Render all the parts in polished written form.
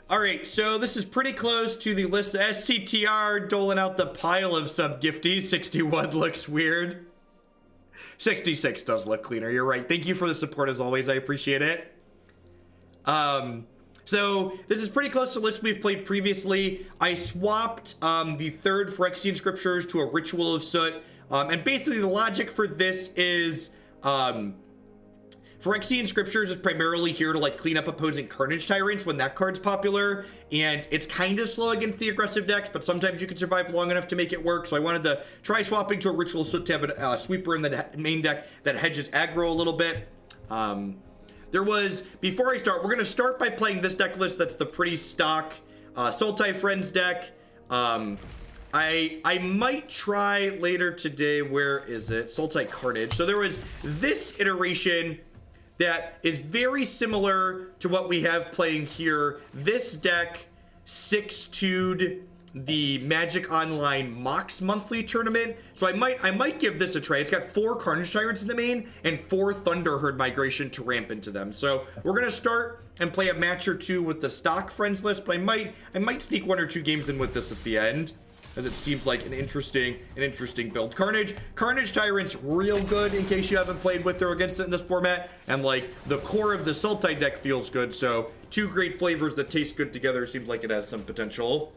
All right, so this is pretty close to the list. SCTR doling out the pile of sub-gifties. 61 looks weird. 66 does look cleaner. You're right. Thank you for the support as always. I appreciate it. So this is pretty close to the list we've played previously. I swapped the third Phyrexian Scriptures to a Ritual of Soot. And basically the logic for this is Phyrexian Scriptures is primarily here to like clean up opposing Carnage Tyrants when that card's popular, and it's kind of slow against the aggressive decks, but sometimes you can survive long enough to make it work. So I wanted to try swapping to a Ritual Soot to have a sweeper in the main deck that hedges aggro a little bit. Before I start, we're going to start by playing this deck list that's the pretty stock Sultai Friends deck. I might try later today, where is it? Sultai Carnage. So there was this iteration that is very similar to what we have playing here. This deck 6-2'd the Magic Online Mox monthly tournament. So I might give this a try. It's got 4 Carnage Tyrants in the main and 4 Thunderherd Migration to ramp into them. So we're gonna start and play a match or two with the stock Friends list, but I might sneak 1 or 2 games in with this at the end, as it seems like an interesting build. Carnage Tyrant's real good in case you haven't played with or against it in this format, and like the core of the Sultai deck feels good. So 2 great flavors that taste good together. Seems like it has some potential.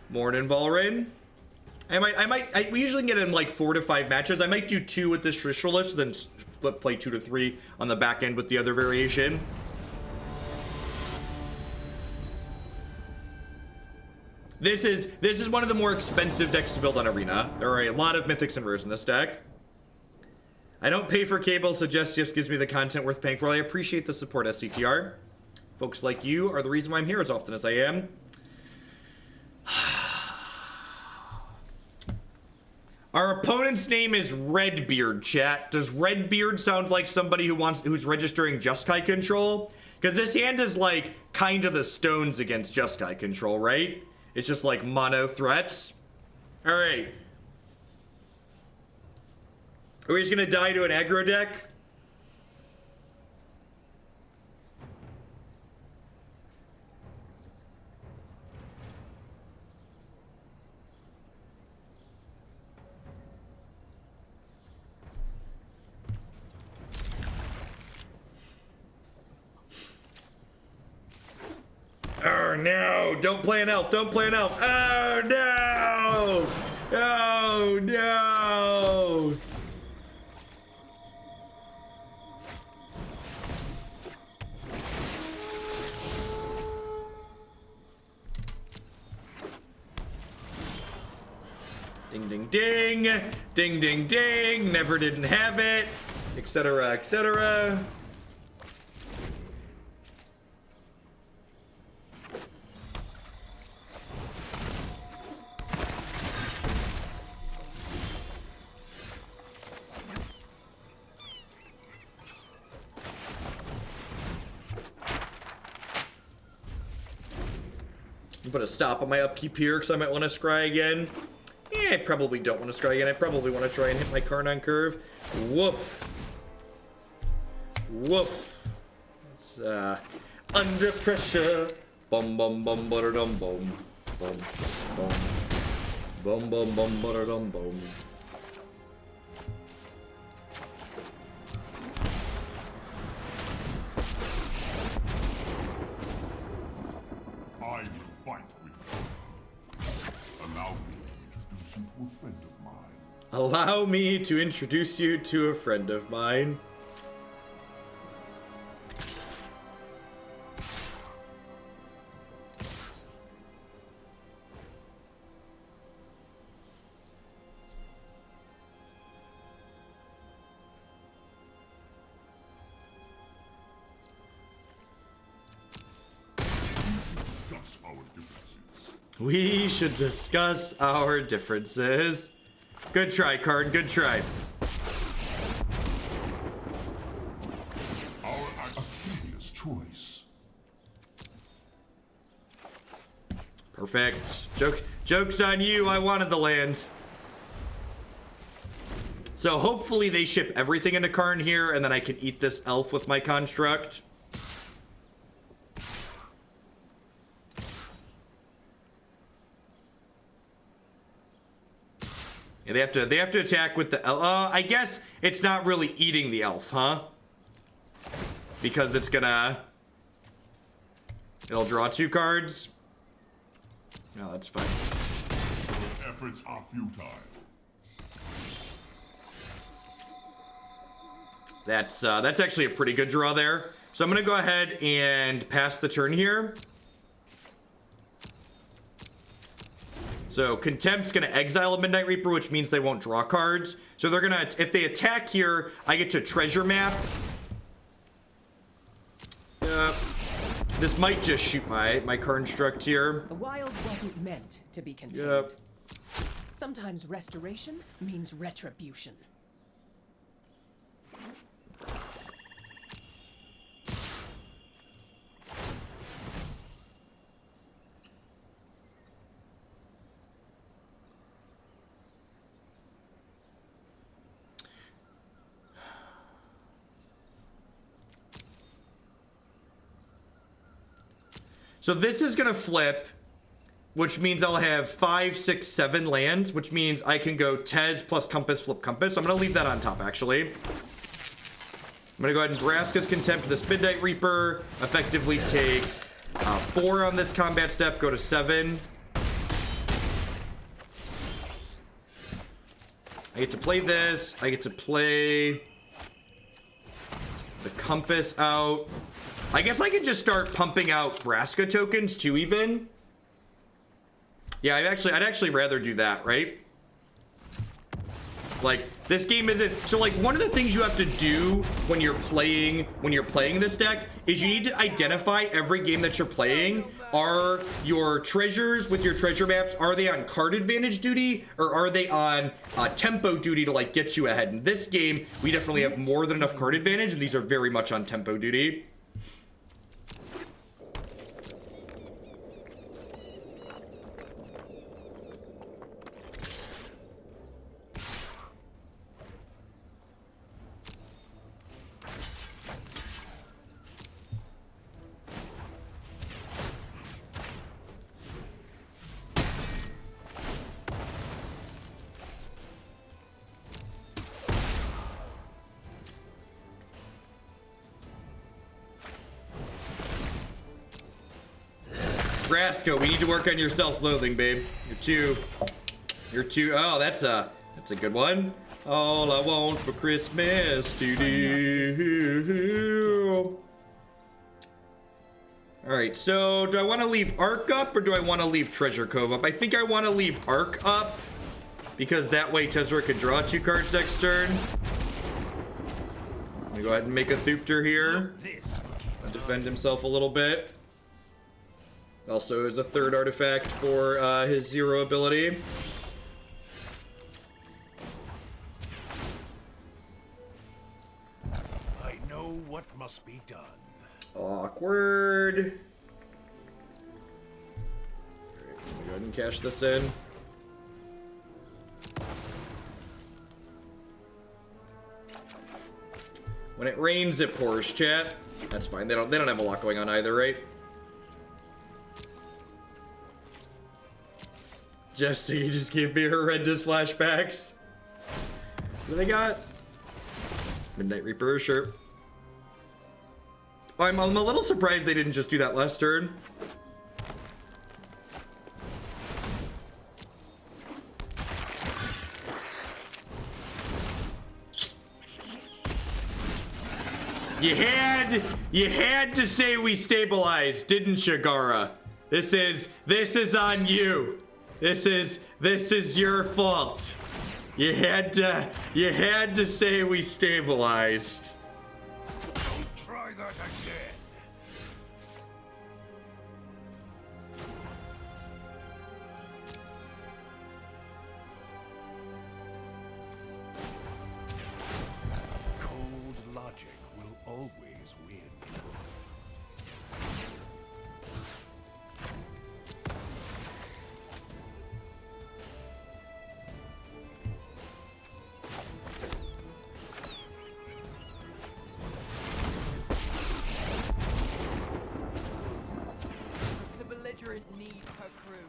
Morning, Valrin. We usually get in like 4 to 5 matches. I might do 2 with this traditional list, then play 2 to 3 on the back end with the other variation. This is one of the more expensive decks to build on Arena. There are a lot of mythics and rares in this deck. I don't pay for cable, so just gives me the content worth paying for. I appreciate the support, SCTR. Folks like you are the reason why I'm here as often as I am. Our opponent's name is Redbeard, chat. Does Redbeard sound like somebody who's registering Jeskai control? Because this hand is like kind of the stones against Jeskai control, right? It's just like mono threats. All right. Are we just gonna die to an aggro deck? Oh no, don't play an elf, don't play an elf. Oh no! Oh no! Ding ding ding, ding ding ding, never didn't have it, etc, etc. Put a stop on my upkeep here because I might want to scry again. I probably don't want to scry again. I probably want to try and hit my Karn on curve. Woof. Woof. It's under pressure. Bum bum bum butter dum bum. Bum bum. Bum bum bum butter dum bum. Allow me to introduce you to a friend of mine. We should discuss our differences. Good try, Karn. Good try. Perfect. Joke's on you. I wanted the land. So hopefully they ship everything into Karn here, and then I can eat this elf with my construct. Yeah, they have to attack with the elf. I guess it's not really eating the elf, huh? Because it's gonna... It'll draw 2 cards. No, that's fine. Your efforts are futile. That's actually a pretty good draw there. So I'm gonna go ahead and pass the turn here. So Contempt's gonna exile a Midnight Reaper, which means they won't draw cards. So they're gonna, if they attack here, I get to treasure map. This might just shoot my construct here. The wild wasn't meant to be contained. Yep. Sometimes restoration means retribution. So this is gonna flip, which means I'll have 5, 6, 7 lands, which means I can go Tezz plus Compass, flip Compass. So I'm gonna leave that on top, actually. I'm gonna go ahead and Vraska's Contempt this Midnight Reaper, effectively take 4 on this combat step, go to 7. I get to play this. I get to play the Compass out. I guess I could just start pumping out Vraska tokens too, even. Yeah, I'd actually rather do that, right? Like, this game isn't... So, like, one of the things you have to do when you're playing this deck is you need to identify every game that you're playing. Are your treasures with your treasure maps, are they on card advantage duty, or are they on tempo duty to, like, get you ahead? In this game, we definitely have more than enough card advantage, and these are very much on tempo duty. Vraska, we need to work on your self-loathing, babe. You're too, oh, that's a good one. All I want for Christmas to do. All right, so do I want to leave Arc up or do I want to leave Treasure Cove up? I think I want to leave Arc up because that way Tezzra could draw 2 cards next turn. Let me go ahead and make a Thupter here. Defend himself a little bit. Also is a 3rd artifact for his 0 ability. I know what must be done. Awkward. Alright, let me go ahead and cash this in. When it rains, it pours, chat. That's fine. They don't have a lot going on either, right? Jesse just gave me horrendous flashbacks. What do they got? Midnight Reaper, sure. Oh, I'm a little surprised they didn't just do that last turn. You had to say we stabilized, didn't you, Gara? This is on you. This is your fault. You had to say we stabilized. Don't try that again. Cold logic will always win. her crew.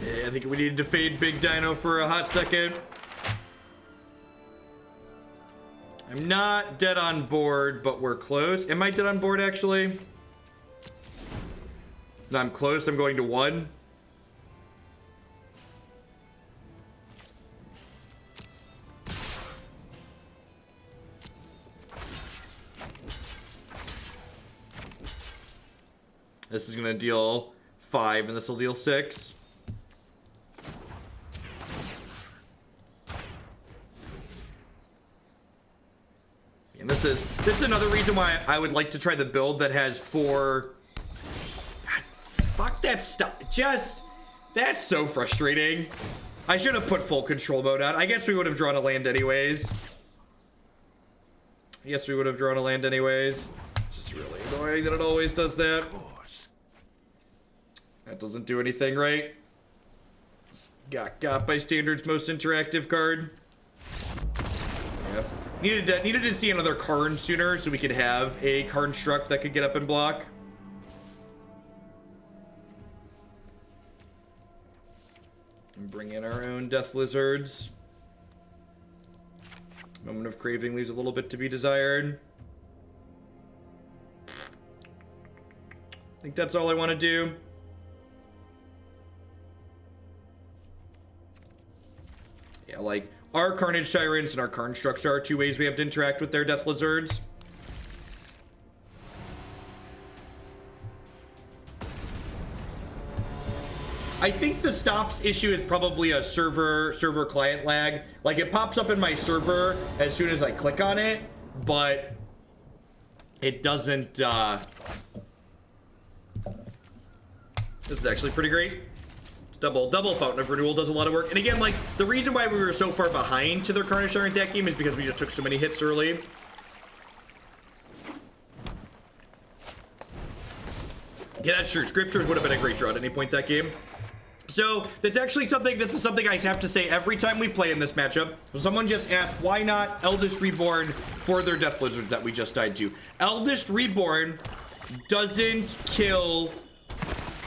Yeah, I think we needed to fade Big Dino for a hot second. I'm not dead on board, but we're close. Am I dead on board, actually? No, I'm close. I'm going to 1. This is going to deal 5, and this will deal 6. And this is another reason why I would like to try the build that has 4. God, fuck that stuff. That's so frustrating. I should have put full control mode on. I guess we would have drawn a land anyways. It's just really annoying that it always does that. That doesn't do anything, right? Got by standards most interactive card. Yep. Needed to see another Karn sooner so we could have a Karn struct that could get up and block. And bring in our own Death Lizards. Moment of Craving leaves a little bit to be desired. I think that's all I want to do. Yeah, like, our Carnage Tyrants and our Karn Structs are 2 ways we have to interact with their Death Lizards. I think the stops issue is probably a server client lag. Like, it pops up in my server as soon as I click on it, but it doesn't, This is actually pretty great. Double Fountain of Renewal does a lot of work. And again, like, the reason why we were so far behind to their Carnage Tyrant deck game is because we just took so many hits early. Yeah, that's true. Scriptures would have been a great draw at any point that game. So, this is something I have to say every time we play in this matchup. Someone just asked, why not Eldest Reborn for their Death Lizards that we just died to? Eldest Reborn doesn't kill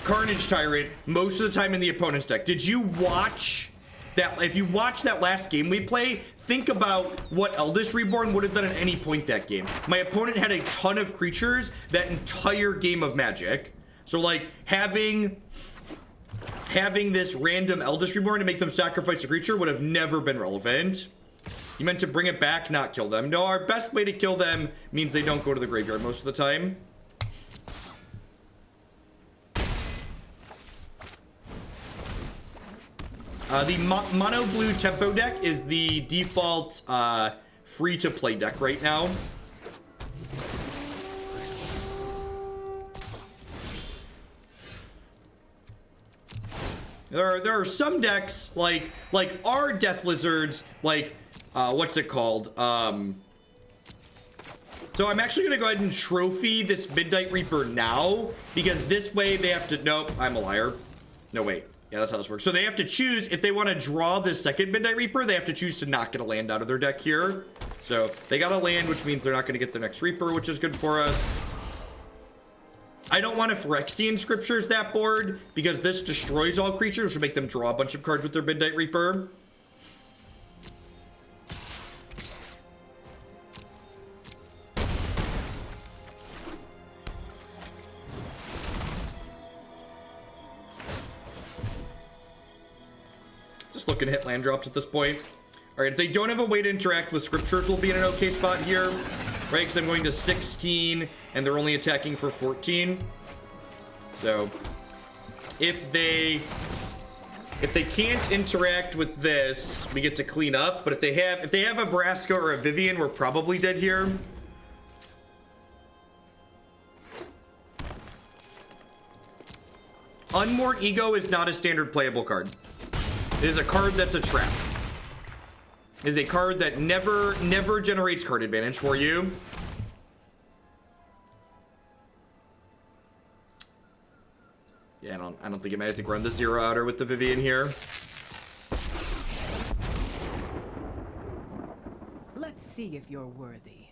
Carnage Tyrant most of the time in the opponent's deck. Did you watch that? If you watch that last game we play, think about what Eldest Reborn would have done at any point that game. My opponent had a ton of creatures that entire game of Magic. So, like, having this random Eldest Reborn to make them sacrifice a creature would have never been relevant. You meant to bring it back, not kill them. No, our best way to kill them means they don't go to the graveyard most of the time. The mono blue tempo deck is the default free-to-play deck right now. There are some decks like our Death Lizards, like what's it called? So I'm actually gonna go ahead and trophy this Midnight Reaper now, because this way they have to. Nope, I'm a liar. No, wait. Yeah, that's how this works. So they have to choose, if they want to draw this second Midnight Reaper, they have to choose to not get a land out of their deck here. So they got a land, which means they're not going to get their next Reaper, which is good for us. I don't want to Phyrexian Scriptures that board, because this destroys all creatures, which will make them draw a bunch of cards with their Midnight Reaper. Just looking to hit land drops at this point. All right, if they don't have a way to interact with Scriptures, we'll be in an okay spot here, right? Because I'm going to 16, and they're only attacking for 14. So, if they can't interact with this, we get to clean up. But if they have a Vraska or a Vivian, we're probably dead here. Unmoored Ego is not a standard playable card. It is a card that's a trap. It is a card that never generates card advantage for you. Yeah, I don't think it matters. I think we're on the 0 outer with the Vivian here. Let's see if you're worthy.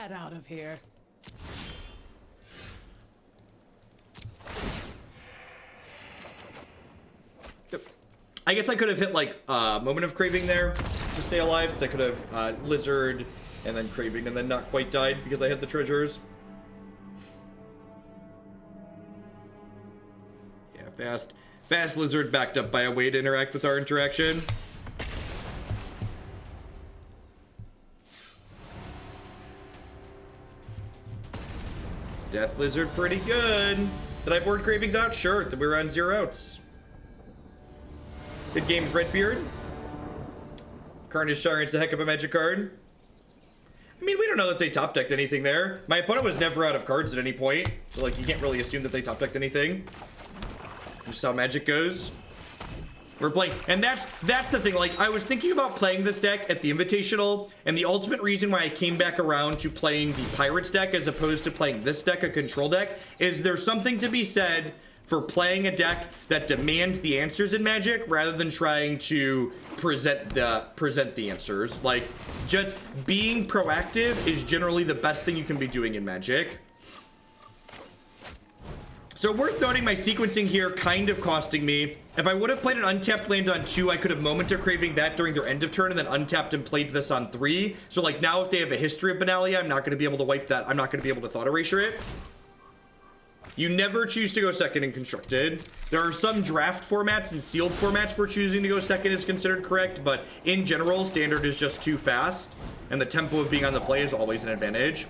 that out of here. I guess I could have hit like Moment of Craving there to stay alive, because I could have Lizard and then Craving and then not quite died because I hit the treasures. Yeah, fast Lizard backed up by a way to interact with our interaction. Death Lizard pretty good. Did I board Cravings out? Sure, we were on 0 outs. Good games, Redbeard. Carnage Tyrant's a heck of a magic card. I mean, we don't know that they top decked anything there. My opponent was never out of cards at any point, so like you can't really assume that they top decked anything. Just how magic goes. We're playing, and that's the thing. Like, I was thinking about playing this deck at the Invitational, and the ultimate reason why I came back around to playing the Pirates deck as opposed to playing this deck, a control deck, is there's something to be said for playing a deck that demands the answers in Magic rather than trying to present the answers. Like, just being proactive is generally the best thing you can be doing in Magic. So worth noting, my sequencing here kind of costing me. If I would have played an untapped land on 2, I could have Moment of Craving that during their end of turn and then untapped and played this on 3. So like now if they have a history of Benalia, I'm not going to be able to wipe that. I'm not going to be able to Thought Erasure it. You never choose to go second in Constructed. There are some draft formats and sealed formats where choosing to go second is considered correct, but in general, Standard is just too fast, and the tempo of being on the play is always an advantage.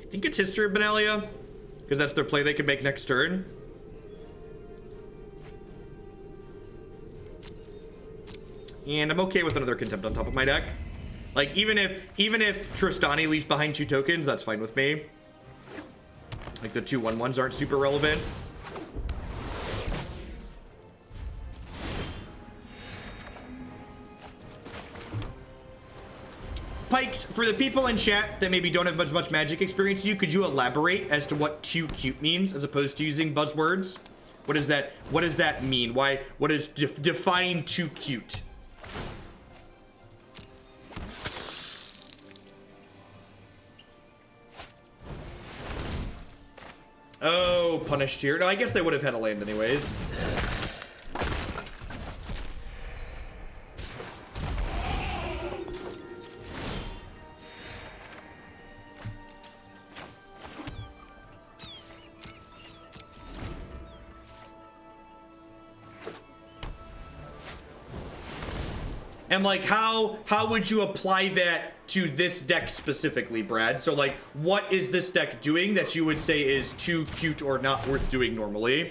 I think it's History of Benalia, because that's their play they can make next turn. And I'm okay with another Contempt on top of my deck. Like, even if Tristani leaves behind 2 tokens, that's fine with me. Like, the 2/1/1s aren't super relevant. Pikes, for the people in chat that maybe don't have as much Magic experience as you, could you elaborate as to what too cute means as opposed to using buzzwords? What does that mean? What is define too cute? Oh, punished here. No, I guess they would have had a land anyways. And like, how would you apply that to this deck specifically, Brad? So like, what is this deck doing that you would say is too cute or not worth doing normally?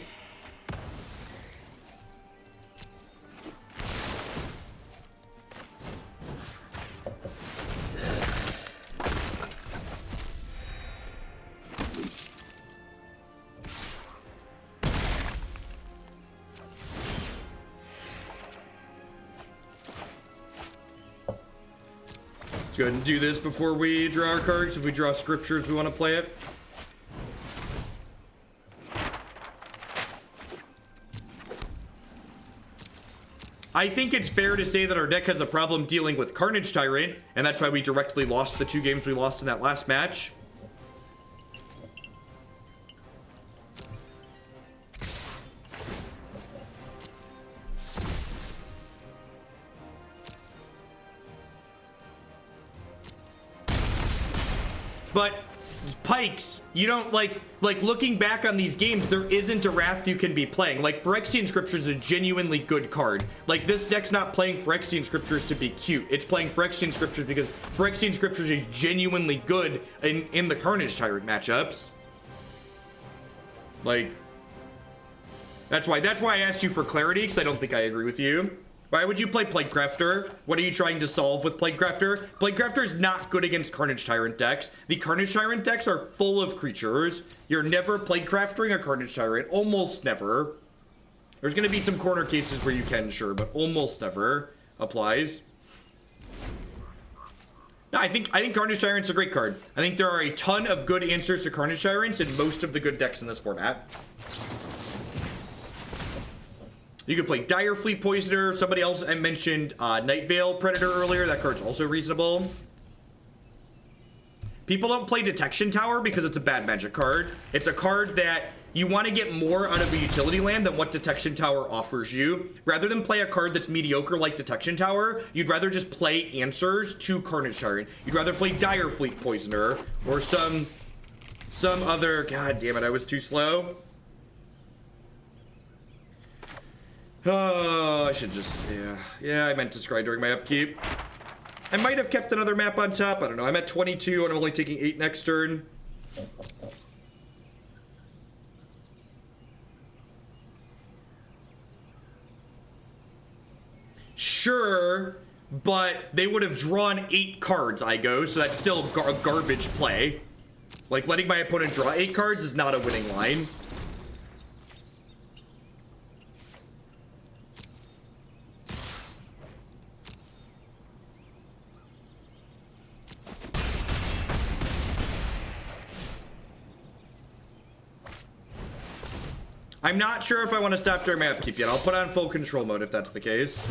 Go ahead and do this before we draw our cards. If we draw scriptures, we want to play it. I think it's fair to say that our deck has a problem dealing with Carnage Tyrant, and that's why we directly lost the 2 games we lost in that last match. But Pikes, you don't like looking back on these games, there isn't a Wrath you can be playing. Like, Phyrexian Scriptures is a genuinely good card. Like, this deck's not playing Phyrexian Scriptures to be cute. It's playing Phyrexian Scriptures because Phyrexian Scriptures is genuinely good in the Carnage Tyrant matchups. Like, that's why I asked you for clarity, because I don't think I agree with you. Why would you play Plaguecrafter? What are you trying to solve with Plaguecrafter? Plaguecrafter is not good against Carnage Tyrant decks. The Carnage Tyrant decks are full of creatures. You're never Plaguecraftering a Carnage Tyrant. Almost never. There's going to be some corner cases where you can, sure, but almost never applies. No, I think Carnage Tyrant's a great card. I think there are a ton of good answers to Carnage Tyrants in most of the good decks in this format. You could play Dire Fleet Poisoner. Somebody else I mentioned Night Veil Predator earlier. That card's also reasonable. People don't play Detection Tower because it's a bad magic card. It's a card that you want to get more out of a utility land than what Detection Tower offers you. Rather than play a card that's mediocre like Detection Tower, you'd rather just play answers to Carnage Target. You'd rather play Dire Fleet Poisoner or some other... God damn it, I was too slow. Oh, I should just... Yeah, I meant to scry during my upkeep. I might have kept another map on top. I don't know. I'm at 22 and I'm only taking 8 next turn. Sure, but they would have drawn 8 cards, I go, so that's still a garbage play. Like, letting my opponent draw 8 cards is not a winning line. I'm not sure if I want to stop during my upkeep yet. I'll put on full control mode if that's the case.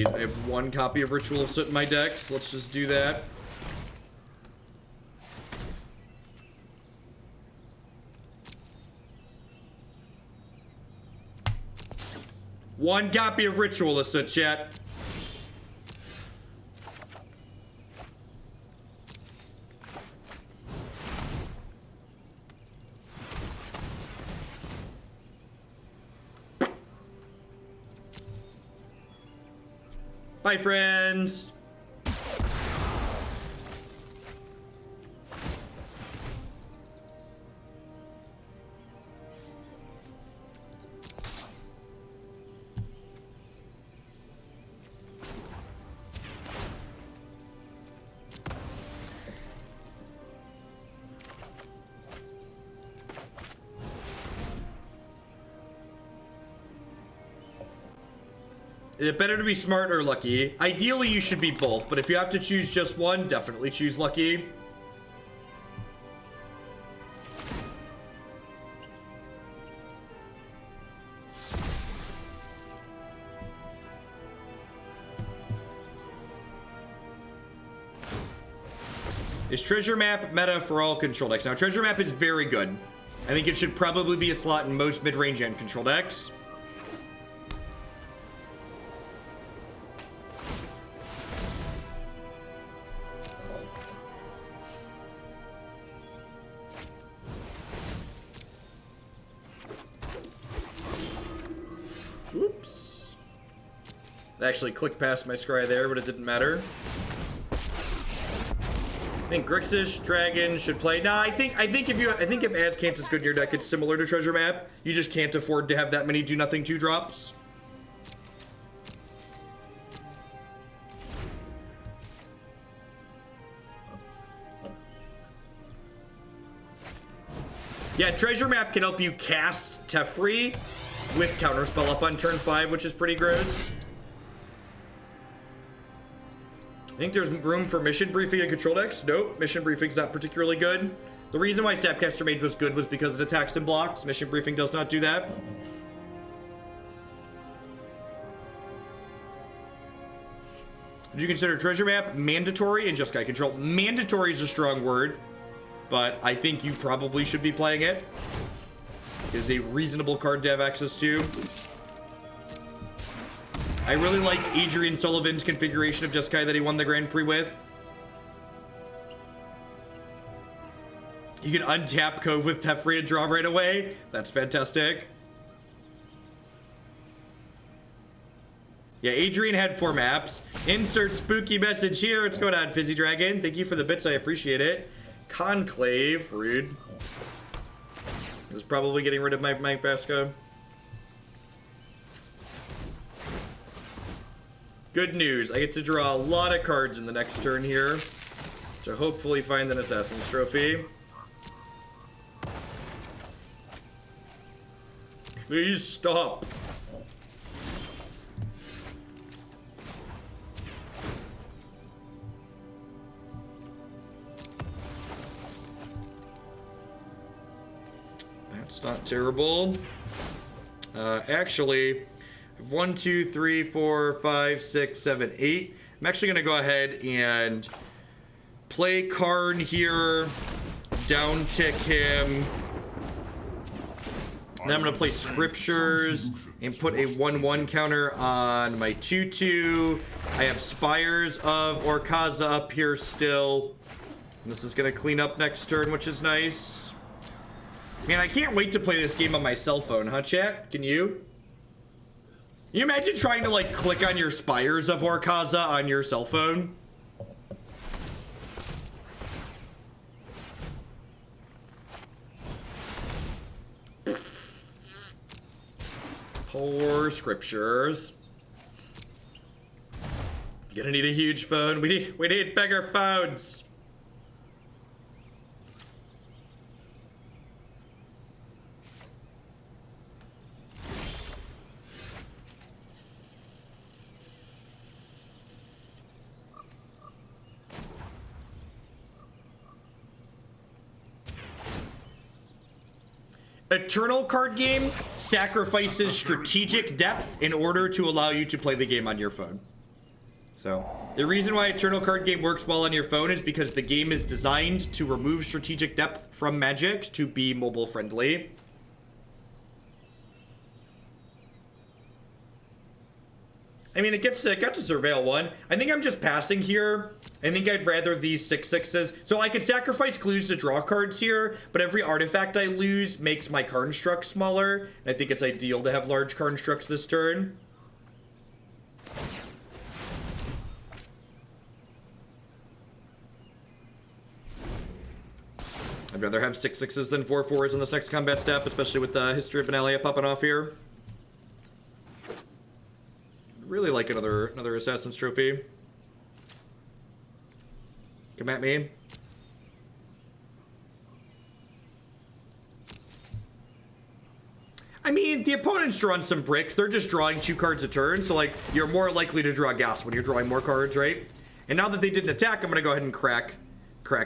I have 1 copy of Ritual of Soot in my deck, so let's just do that. One copy of Ritual of Soot, chat. Bye, friends. Is it better to be smart or lucky? Ideally, you should be both, but if you have to choose just one, definitely choose lucky. Is Treasure Map meta for all control decks? Now, Treasure Map is very good. I think it should probably be a slot in most mid-range and control decks. Oops. I actually clicked past my scry there, but it didn't matter. I think Grixis, Dragon should play. Nah, I think if Azcant is good in your deck, it's similar to Treasure Map. You just can't afford to have that many do nothing 2-drops. Yeah, Treasure Map can help you cast Teferi with Counterspell up on turn 5, which is pretty gross. I think there's room for Mission Briefing in control decks. Nope, Mission Briefing's not particularly good. The reason why Snapcaster Mage was good was because it attacks and blocks. Mission Briefing does not do that. Would you consider Treasure Map mandatory in Jeskai control? Mandatory is a strong word, but I think you probably should be playing it. It is a reasonable card to have access to. I really like Adrian Sullivan's configuration of Jeskai that he won the Grand Prix with. You can untap Cove with Teferi and draw right away. That's fantastic. Yeah, Adrian had 4 maps. Insert spooky message here. What's going on, Fizzy Dragon? Thank you for the bits. I appreciate it. Conclave. Rude. This is probably getting rid of my Vasco. Good news. I get to draw a lot of cards in the next turn here to hopefully find an Assassin's Trophy. Please stop. It's not terrible. Actually, 1, 2, 3, 4, 5, 6, 7, 8. I'm actually gonna go ahead and play Karn here, down tick him. Then I'm gonna play Scriptures and put a 1/1 counter on my 2/2. I have Spires of Orkaza up here still. And this is gonna clean up next turn, which is nice. Man, I can't wait to play this game on my cell phone, huh, chat? Can you? Can you imagine trying to, like, click on your Spires of Orkaza on your cell phone? Poor Scriptures. Gonna need a huge phone. We need bigger phones. Eternal card game sacrifices strategic depth in order to allow you to play the game on your phone. So, the reason why Eternal card game works well on your phone is because the game is designed to remove strategic depth from Magic to be mobile friendly. I mean, it got to Surveil 1. I think I'm just passing here. I think I'd rather these 6/6s. So I could sacrifice clues to draw cards here, but every artifact I lose makes my Karnstruct smaller. And I think it's ideal to have large Karnstructs this turn. I'd rather have 6/6s than 4/4s in this next combat step, especially with the History of Benalia popping off here. Really like another Assassin's Trophy. Come at me. I mean, the opponent's drawing some bricks. They're just drawing 2 cards a turn, so like you're more likely to draw gas when you're drawing more cards, right? And now that they didn't attack, I'm gonna go ahead and crack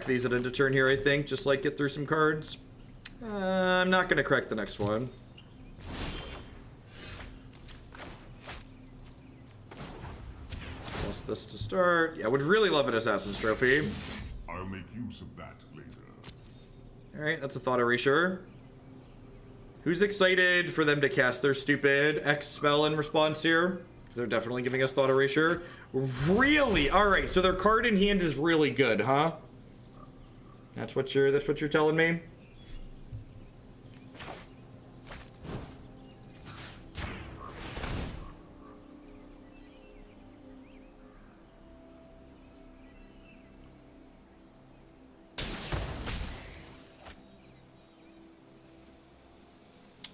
these at end of turn here, I think. Just like get through some cards. I'm not gonna crack the next one. Plus this to start. Yeah, I would really love an Assassin's Trophy. I'll make use of that later. Alright, that's a thought erasure. Who's excited for them to cast their stupid X spell in response here? They're definitely giving us thought erasure. Really? Alright, so their card in hand is really good, huh? That's what you're telling me?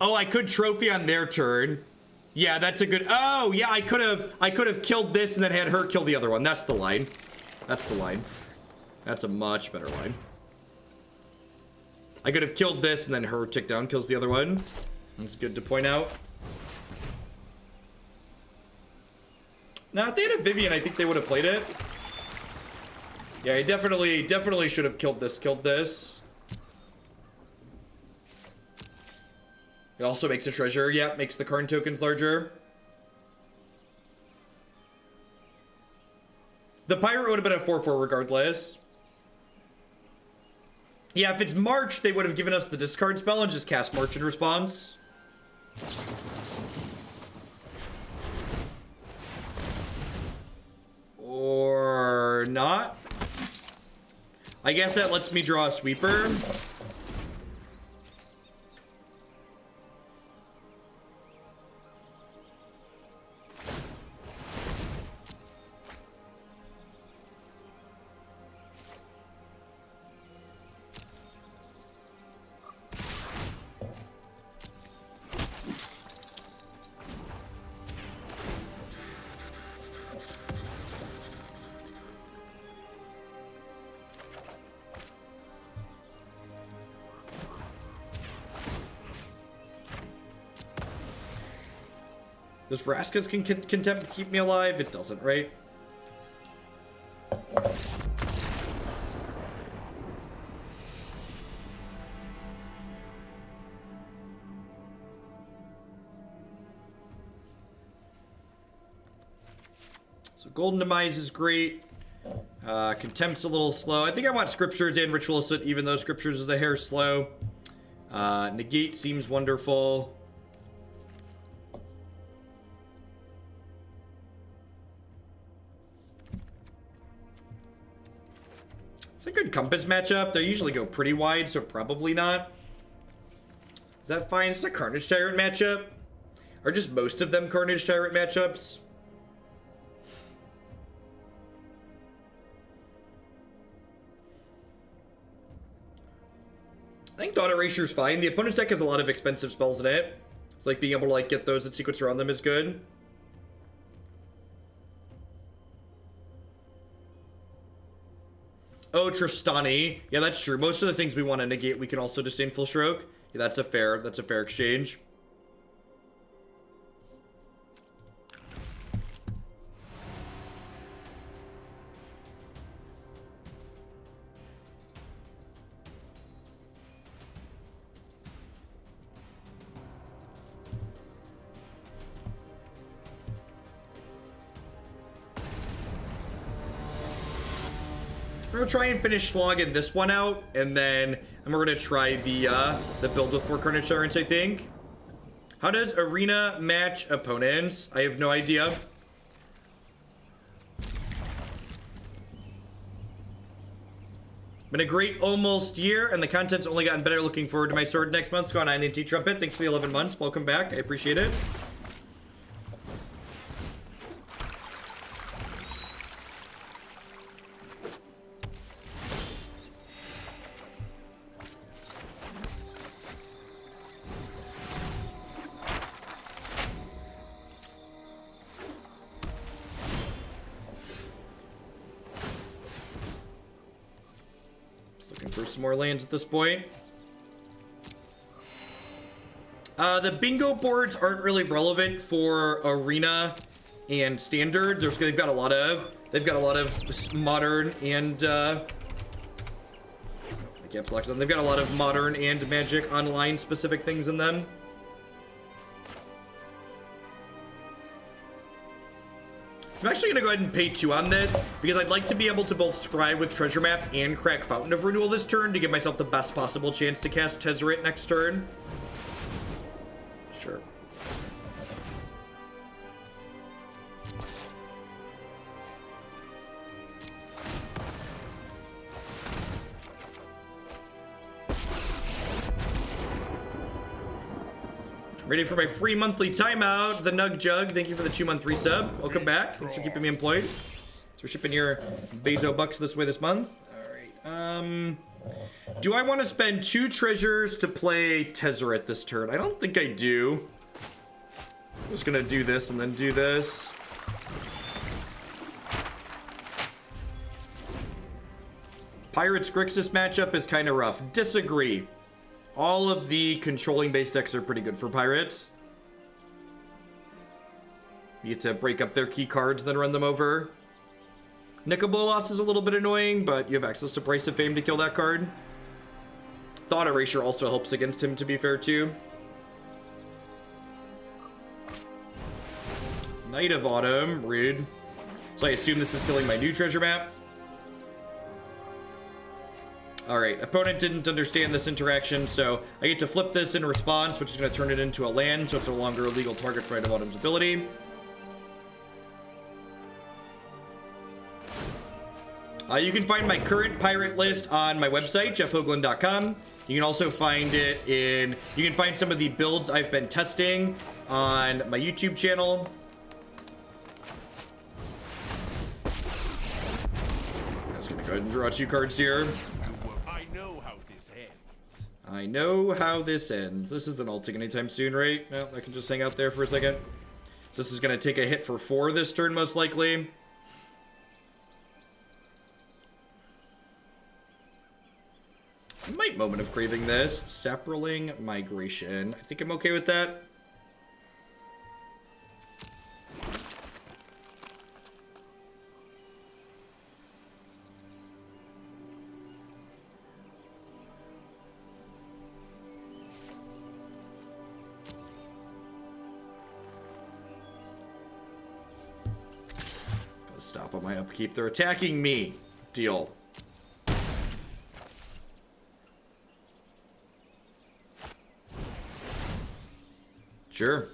Oh, I could trophy on their turn. Yeah, that's a good. Oh, yeah, I could have killed this and then had her kill the other one. That's the line. That's the line. That's a much better line. I could have killed this and then her tick down kills the other one. That's good to point out. Now, if they had a Vivian, I think they would have played it. Yeah, I definitely should have killed this. It also makes a treasure. Yeah, makes the Karn tokens larger. The pirate would have been a 4/4 regardless. Yeah, if it's March, they would have given us the discard spell and just cast March in response. Or not. I guess that lets me draw a sweeper. Does Vraska's contempt keep me alive? It doesn't, right? So Golden Demise is great. Contempt's a little slow. I think I want Scriptures and Ritual Soot, even though Scriptures is a hair slow. Negate seems wonderful. It's a good Compass matchup. They usually go pretty wide, so probably not. Is that fine? It's a Carnage Tyrant matchup. Or just most of them Carnage Tyrant matchups. I think Thought Erasure is fine. The opponent's deck has a lot of expensive spells in it. It's like being able to like get those that sequence around them is good. Oh, Tristani. Yeah, that's true. Most of the things we want to negate, we can also Disdainful Stroke. Yeah, that's a fair exchange. We're gonna try and finish slogging this one out, and then we're gonna try the build with 4 Carnage Tyrants, I think. How does Arena match opponents? I have no idea. Been a great almost year, and the content's only gotten better. Looking forward to my sword next month. Go on INT Trumpet. Thanks for the 11 months. Welcome back. I appreciate it. For some more lands at this point. The bingo boards aren't really relevant for Arena and Standard. They've got a lot of modern and I can't select them. They've got a lot of modern and Magic Online specific things in them. I'm actually going to go ahead and pay 2 on this, because I'd like to be able to both scry with Treasure Map and crack Fountain of Renewal this turn to give myself the best possible chance to cast Tezzeret next turn. Sure. Ready for my free monthly timeout, the Nug Jug. Thank you for the 2-month resub. Welcome back. Thanks for keeping me employed. Thanks for shipping your Bezo bucks this way this month. All right. Do I want to spend 2 treasures to play Tezzeret this turn? I don't think I do. I'm just gonna do this and then do this. Pirates Grixis matchup is kind of rough. Disagree. All of the controlling base decks are pretty good for Pirates. You get to break up their key cards, then run them over. Nicobolas is a little bit annoying, but you have access to Price of Fame to kill that card. Thought Erasure also helps against him, to be fair, too. Night of Autumn, rude. So I assume this is killing my new treasure map. Alright, opponent didn't understand this interaction, so I get to flip this in response, which is going to turn it into a land, so it's no longer a legal target for Night of Autumn's ability. You can find my current pirate list on my website, jeffhoagland.com. You can also find it in... You can find some of the builds I've been testing on my YouTube channel. I'm just going to go ahead and draw 2 cards here. I know how this ends. I know how this ends. This isn't ulting anytime soon, right? No, I can just hang out there for a second. So this is going to take a hit for 4 this turn, most likely. I might Moment of Craving this. Saproling Migration. I think I'm okay with that. stop on my upkeep. They're attacking me. Deal. Sure.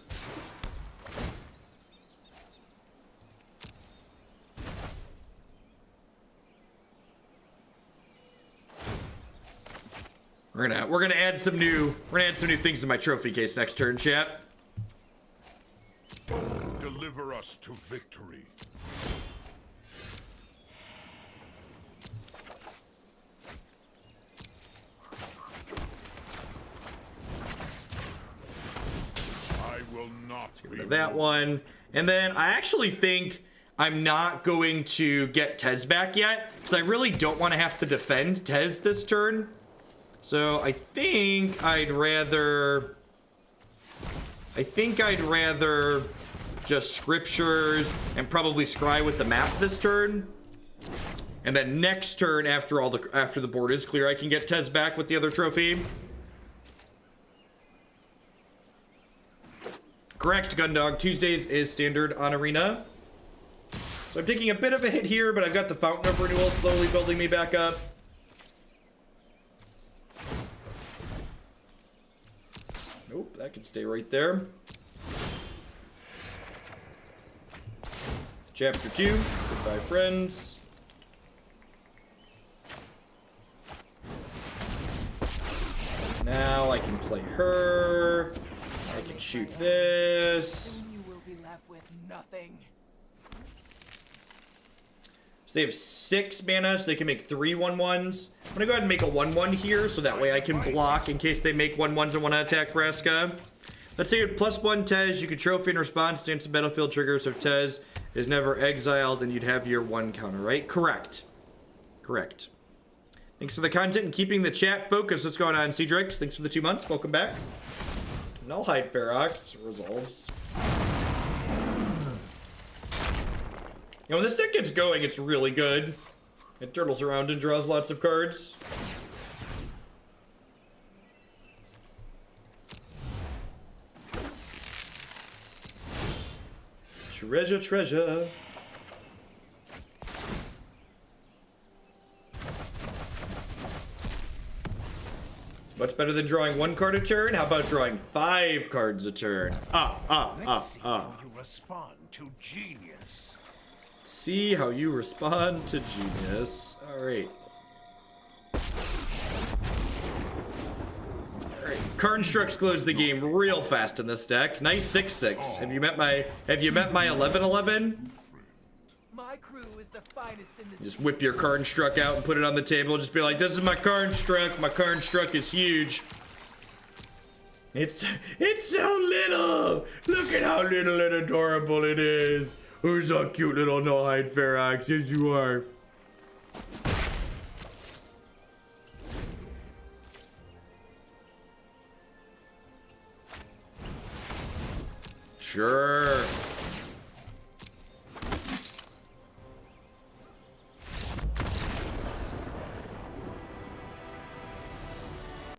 We're gonna add some new things to my trophy case next turn, chat. Deliver us to victory. I will not. Let's get rid of that one. And then I actually think I'm not going to get Tezz back yet, because I really don't want to have to defend Tezz this turn. So I think I'd rather just scriptures and probably scry with the map this turn. And then next turn, after the board is clear, I can get Tezz back with the other trophy. Correct, Gundog. Tuesdays is standard on Arena. So I'm taking a bit of a hit here, but I've got the Fountain of Renewal slowly building me back up. Nope, that can stay right there. Chapter 2, goodbye friends. Now I can play her. I can shoot this. You will be left with nothing. So they have 6 mana, so they can make 3 1/1s. I'm gonna go ahead and make a 1/1 here, so that way I can block in case they make 1/1s and want to attack Vraska. Let's say +1 Tezz, you could trophy in response to instant battlefield triggers. If Tezz is never exiled, then you'd have your 1 counter, right? Correct. Correct. Thanks for the content and keeping the chat focused. What's going on, Cedrix? Thanks for the 2 months. Welcome back. And I'll hide Ferox. Resolves. You know, when this deck gets going, it's really good. It turtles around and draws lots of cards. Treasure, treasure. Much better than drawing 1 card a turn. How about drawing 5 cards a turn? Let's see how you respond to genius. See how you respond to genius. All right. Karn Strux closed the game real fast in this deck. Nice 6/6. Have you met my 11/11? My crew is the finest in this. Just whip your Karn Struck out and put it on the table. Just be like, this is my Karn Struck. My Karn Struck is huge. It's so little. Look at how little and adorable it is. Who's a cute little no-hide Ferox? Yes, you are. Sure.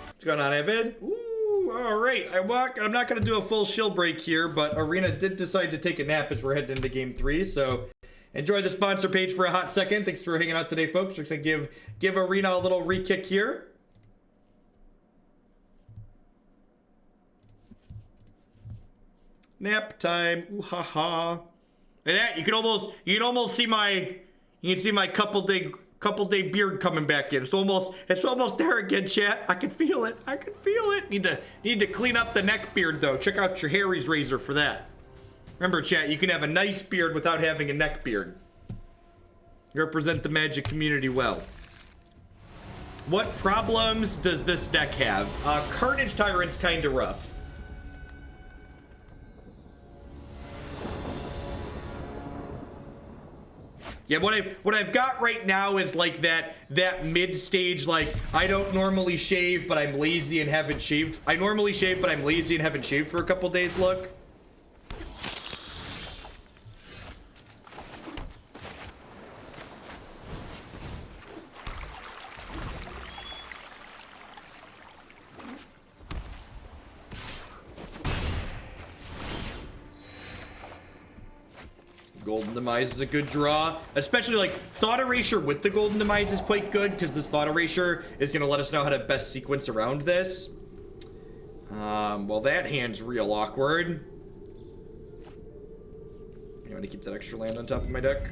What's going on, Evan? Ooh, all right. I'm not going to do a full shield break here, but Arena did decide to take a nap as we're heading into Game 3, so enjoy the sponsor page for a hot second. Thanks for hanging out today, folks. We're going to give Arena a little re-kick here. Nap time. Ooh ha ha. And that you can almost see my couple day beard coming back in. It's almost there again, chat. I can feel it. I can feel it. Need to clean up the neck beard though. Check out your Harry's razor for that. Remember, chat, you can have a nice beard without having a neck beard. You represent the Magic community well. What problems does this deck have? Carnage Tyrant's kind of rough. Yeah, what I've got right now is like that mid-stage, like, I don't normally shave, but I'm lazy and haven't shaved. I normally shave, but I'm lazy and haven't shaved for a couple days look. Golden Demise is a good draw, especially like Thought Erasure with the Golden Demise is quite good because this Thought Erasure is going to let us know how to best sequence around this. Well, that hand's real awkward. I'm going to keep that extra land on top of my deck.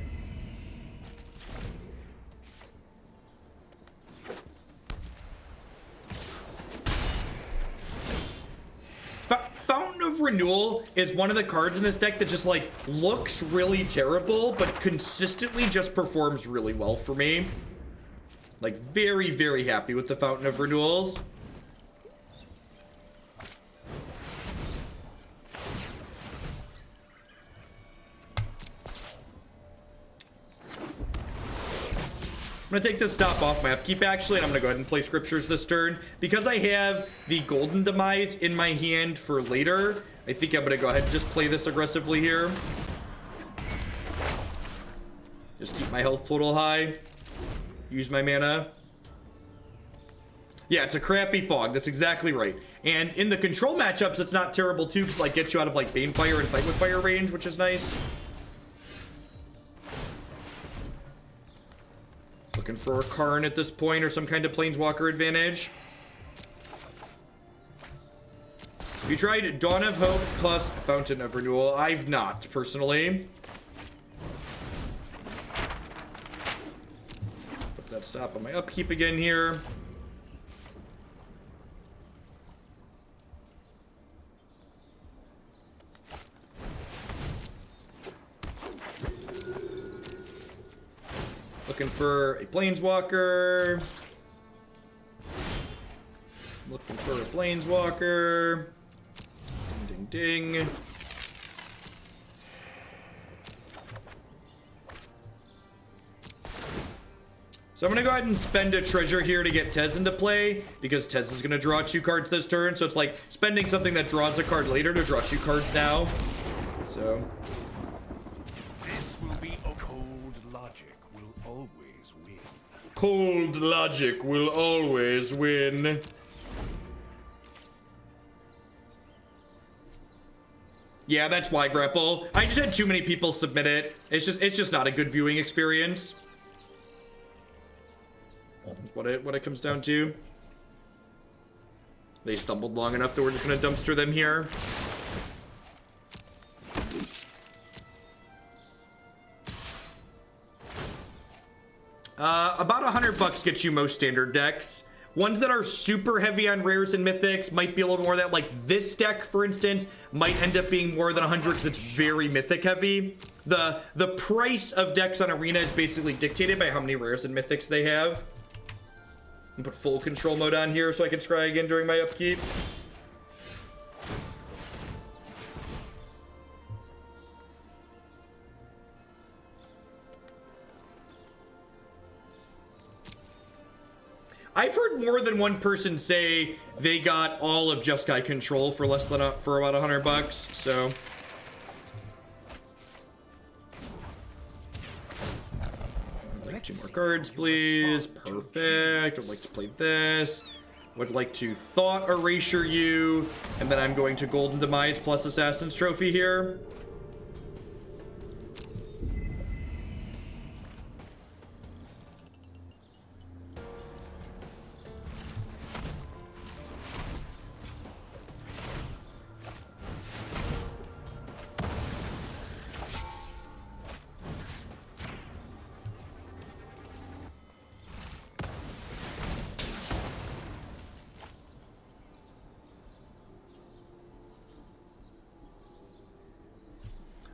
Fountain of Renewal is one of the cards in this deck that just like looks really terrible, but consistently just performs really well for me. Like very, very happy with the Fountain of Renewals. I'm going to take this stop off my upkeep, actually, and I'm going to go ahead and play Scriptures this turn. Because I have the Golden Demise in my hand for later, I think I'm going to go ahead and just play this aggressively here. Just keep my health total high. Use my mana. Yeah, it's a crappy Fog. That's exactly right. And in the control matchups, it's not terrible, too, because, like, gets you out of, like, Banefire and Fight with Fire range, which is nice. Looking for a Karn at this point or some kind of Planeswalker advantage. Have you tried Dawn of Hope plus Fountain of Renewal? I've not, personally. Put that stop on my upkeep again here. Looking for a Planeswalker. Looking for a Planeswalker. Ding, ding, ding. So I'm going to go ahead and spend a treasure here to get Tezz into play, because Tezz is going to draw 2 cards this turn. So it's like spending something that draws a card later to draw 2 cards now. So This will be a cold logic will always win. cold logic will always win. Yeah, that's why, Grapple. I just had too many people submit it. It's just not a good viewing experience. What it comes down to. They stumbled long enough that we're just gonna dumpster them here. About $100 gets you most standard decks. Ones that are super heavy on rares and mythics might be a little more of that. Like this deck, for instance, might end up being more than 100 because it's very mythic heavy. The price of decks on Arena is basically dictated by how many rares and mythics they have. And put full control mode on here so I can scry again during my upkeep. I've heard more than one person say they got all of Jeskai Control for less than for about $100. So I'd like 2 more cards, please. Perfect. I'd like to play this. Would like to Thought Erasure you, and then I'm going to Golden Demise plus Assassin's Trophy here.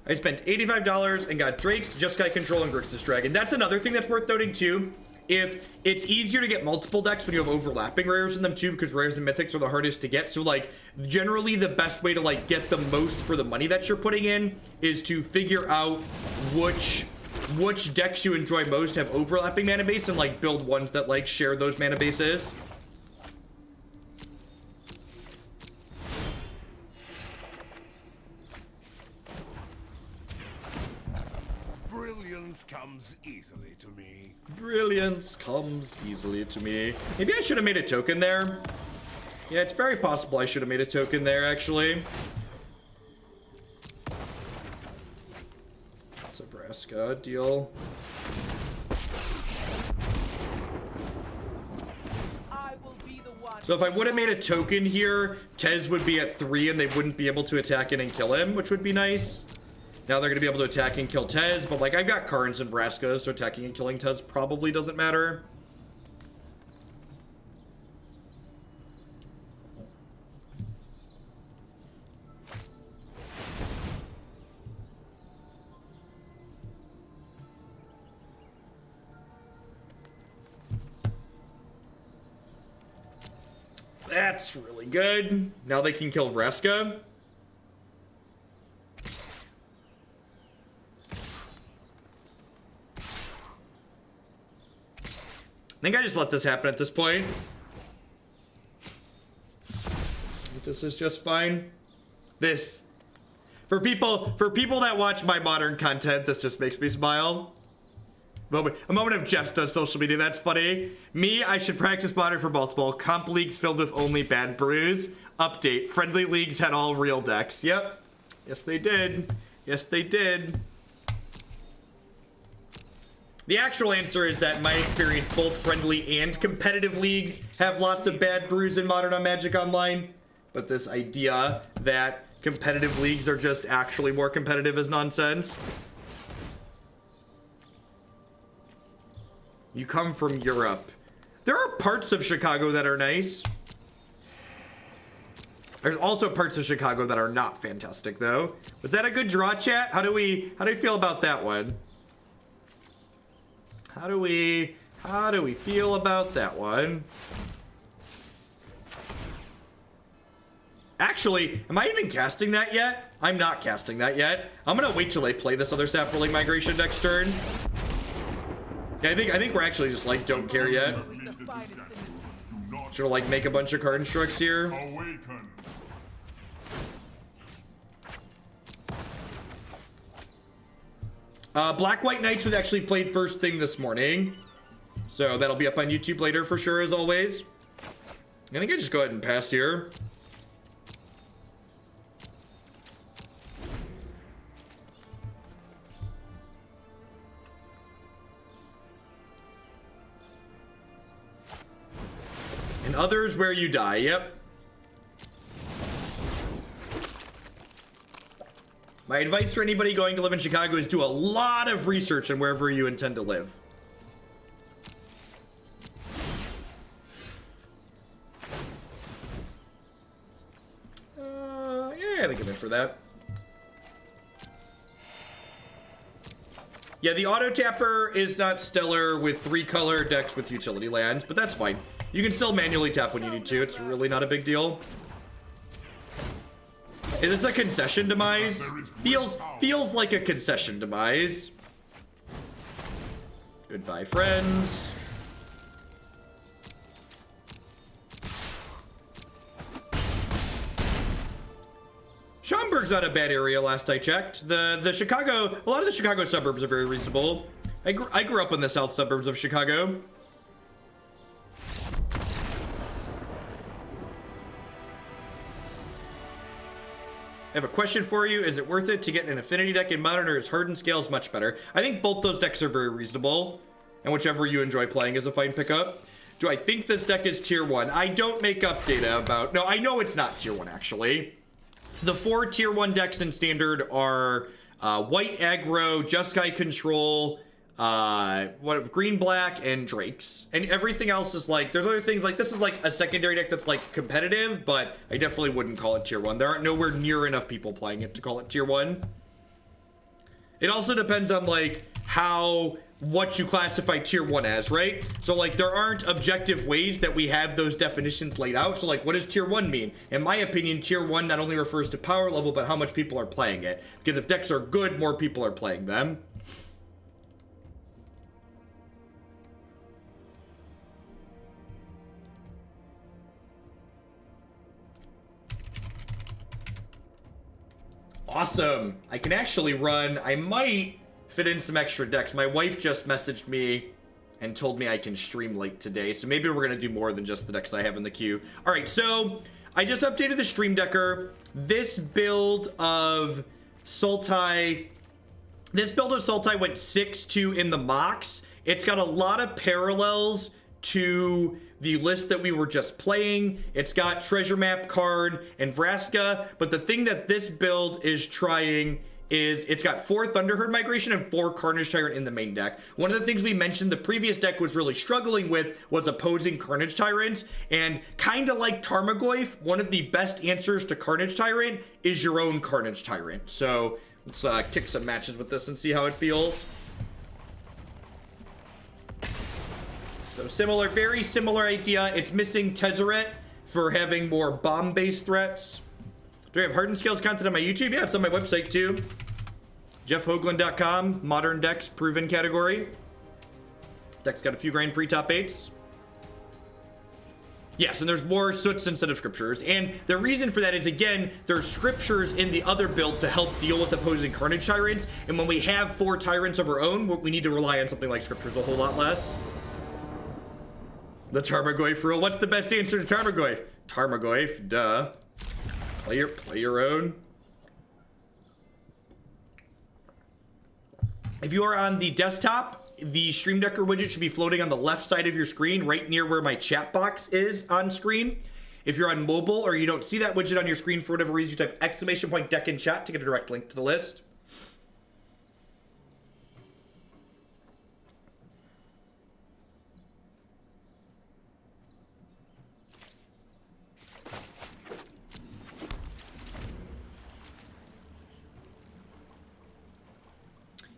I spent $85 and got Drake's, Jeskai Control, and Grixis Dragon. That's another thing that's worth noting too. If it's easier to get multiple decks when you have overlapping rares in them too, because rares and mythics are the hardest to get. So like generally the best way to like get the most for the money that you're putting in is to figure out which decks you enjoy most, have overlapping mana base, and like build ones that like share those mana bases. Brilliance comes easily to me. Brilliance comes easily to me. Maybe I should have made a token there. Yeah, it's very possible I should have made a token there, actually. It's a Vraska deal. I will be the one. So if I would have made a token here, Tezz would be at 3 and they wouldn't be able to attack it and kill him, which would be nice. Now they're going to be able to attack and kill Tezz, but like I've got Karns and Vraskas, so attacking and killing Tezz probably doesn't matter. That's really good. Now they can kill Vraska. I think I just let this happen at this point. This is just fine. This, for people that watch my modern content, this just makes me smile. A moment of Jeff does social media, that's funny. Me, I should practice modern for multiple. Comp leagues filled with only bad brews. Update, friendly leagues had all real decks. Yep. Yes, they did. Yes, they did. The actual answer is that in my experience, both friendly and competitive leagues have lots of bad brews in Modern on Magic Online. But this idea that competitive leagues are just actually more competitive is nonsense. You come from Europe. There are parts of Chicago that are nice. There's also parts of Chicago that are not fantastic, though. Was that a good draw, chat? How do we feel about that one? How do we feel about that one? Actually, am I even casting that yet? I'm not casting that yet. I'm gonna wait till they play this other Saproling Migration next turn. Yeah, I think we're actually just like don't care yet. Should like make a bunch of card instructs here. Awaken. Black White Knights was actually played first thing this morning. So that'll be up on YouTube later for sure, as always. I think I just go ahead and pass here. And others where you die, yep. My advice for anybody going to live in Chicago is do a lot of research on wherever you intend to live. Yeah, I think I'm in for that. Yeah, the auto tapper is not stellar with 3-color decks with utility lands, but that's fine. You can still manually tap when you need to. It's really not a big deal. Is this a concession demise? Feels like a concession demise. Goodbye, friends. Schaumburg's not a bad area last I checked. The Chicago, a lot of the Chicago suburbs are very reasonable. I grew up in the south suburbs of Chicago. I have a question for you. Is it worth it to get an affinity deck in Modern, or is Hardened Scales much better? I think both those decks are very reasonable, and whichever you enjoy playing is a fine pickup. Do I think this deck is tier 1? I don't make up data about... No, I know it's not tier 1, actually. The 4 tier 1 decks in Standard are White Aggro, Jeskai Control, Green Black, and Drakes. And everything else is like, there's other things like, this is like a secondary deck that's like competitive, but I definitely wouldn't call it tier 1. There aren't nowhere near enough people playing it to call it tier 1. It also depends on like what you classify tier 1 as, right? So like there aren't objective ways that we have those definitions laid out. So like what does tier 1 mean? In my opinion, tier 1 not only refers to power level, but how much people are playing it. Because if decks are good, more people are playing them. Awesome. I can actually run, I might fit in some extra decks. My wife just messaged me and told me I can stream late today, so maybe we're gonna do more than just the decks I have in the queue. All right, so I just updated the stream decker. This build of Sultai This build of Sultai went 6-2 in the mocks. It's got a lot of parallels to the list that we were just playing. It's got Treasure Map, Karn, and Vraska, but the thing that this build is trying is it's got 4 Thunderherd Migration and 4 Carnage Tyrant in the main deck. One of the things we mentioned the previous deck was really struggling with was opposing Carnage Tyrants, and kind of like Tarmogoyf, one of the best answers to Carnage Tyrant is your own Carnage Tyrant. So let's kick some matches with this and see how it feels. So similar, very similar idea. It's missing Tezzeret for having more bomb-based threats. Do I have Hardened Scales content on my YouTube? Yeah, it's on my website too. JeffHoagland.com, Modern Decks Proven category. Deck's got a few grand pre-top 8s. Yes, and there's more Soots instead of Scriptures. And the reason for that is, again, there's Scriptures in the other build to help deal with opposing Carnage Tyrants. And when we have 4 Tyrants of our own, we need to rely on something like Scriptures a whole lot less. The Tarmogoyf rule. What's the best answer to Tarmogoyf? Tarmogoyf, duh. Play your own. If you are on the desktop, the Stream Decker widget should be floating on the left side of your screen, right near where my chat box is on screen. If you're on mobile or you don't see that widget on your screen for whatever reason, you type ! deck in chat to get a direct link to the list.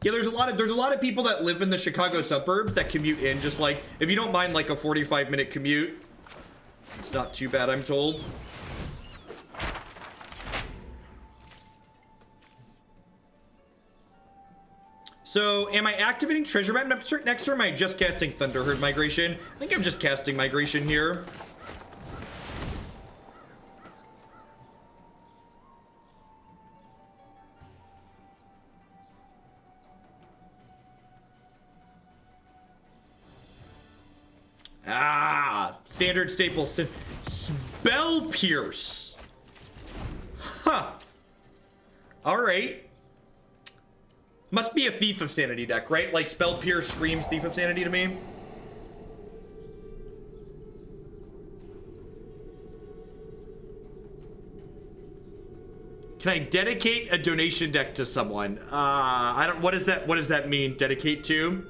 Yeah, there's a lot of people that live in the Chicago suburbs that commute in, just like, if you don't mind like a 45-minute commute, it's not too bad, I'm told. So, am I activating Treasure Map next, or am I just casting Thunderherd Migration? I think I'm just casting Migration here. Standard staple Spell Pierce. Huh. Alright. Must be a Thief of Sanity deck, right? Like Spell Pierce screams Thief of Sanity to me. Can I dedicate a donation deck to someone? I don't, what does that mean? Dedicate to?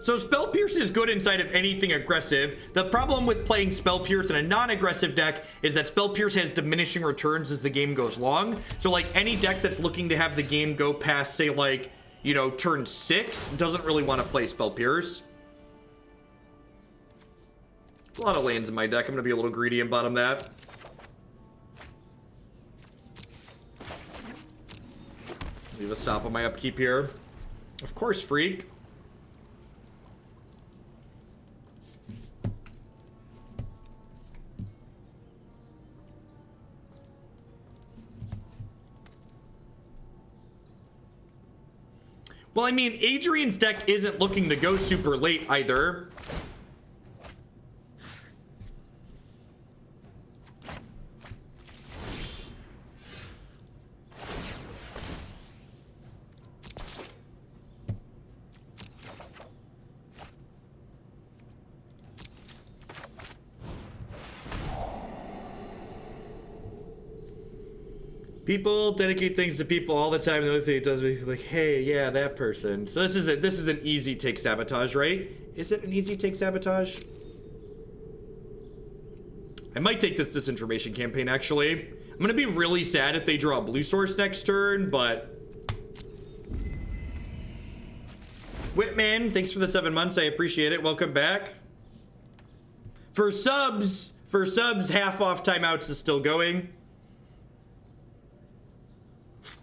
So Spell Pierce is good inside of anything aggressive. The problem with playing Spell Pierce in a non-aggressive deck is that Spell Pierce has diminishing returns as the game goes long. So like any deck that's looking to have the game go past, say like, you know, turn 6 doesn't really want to play Spell Pierce. A lot of lands in my deck. I'm gonna be a little greedy and bottom that. Leave a stop on my upkeep here. Of course, Freak. Well, I mean, Adrian's deck isn't looking to go super late either. People dedicate things to people all the time. The other thing it does is like, hey, yeah, that person. So this is an easy take sabotage, right? Is it an easy take sabotage? I might take this disinformation campaign, actually. I'm gonna be really sad if they draw a blue source next turn, but Whitman, thanks for the 7 months. I appreciate it. Welcome back. For subs, half off timeouts is still going.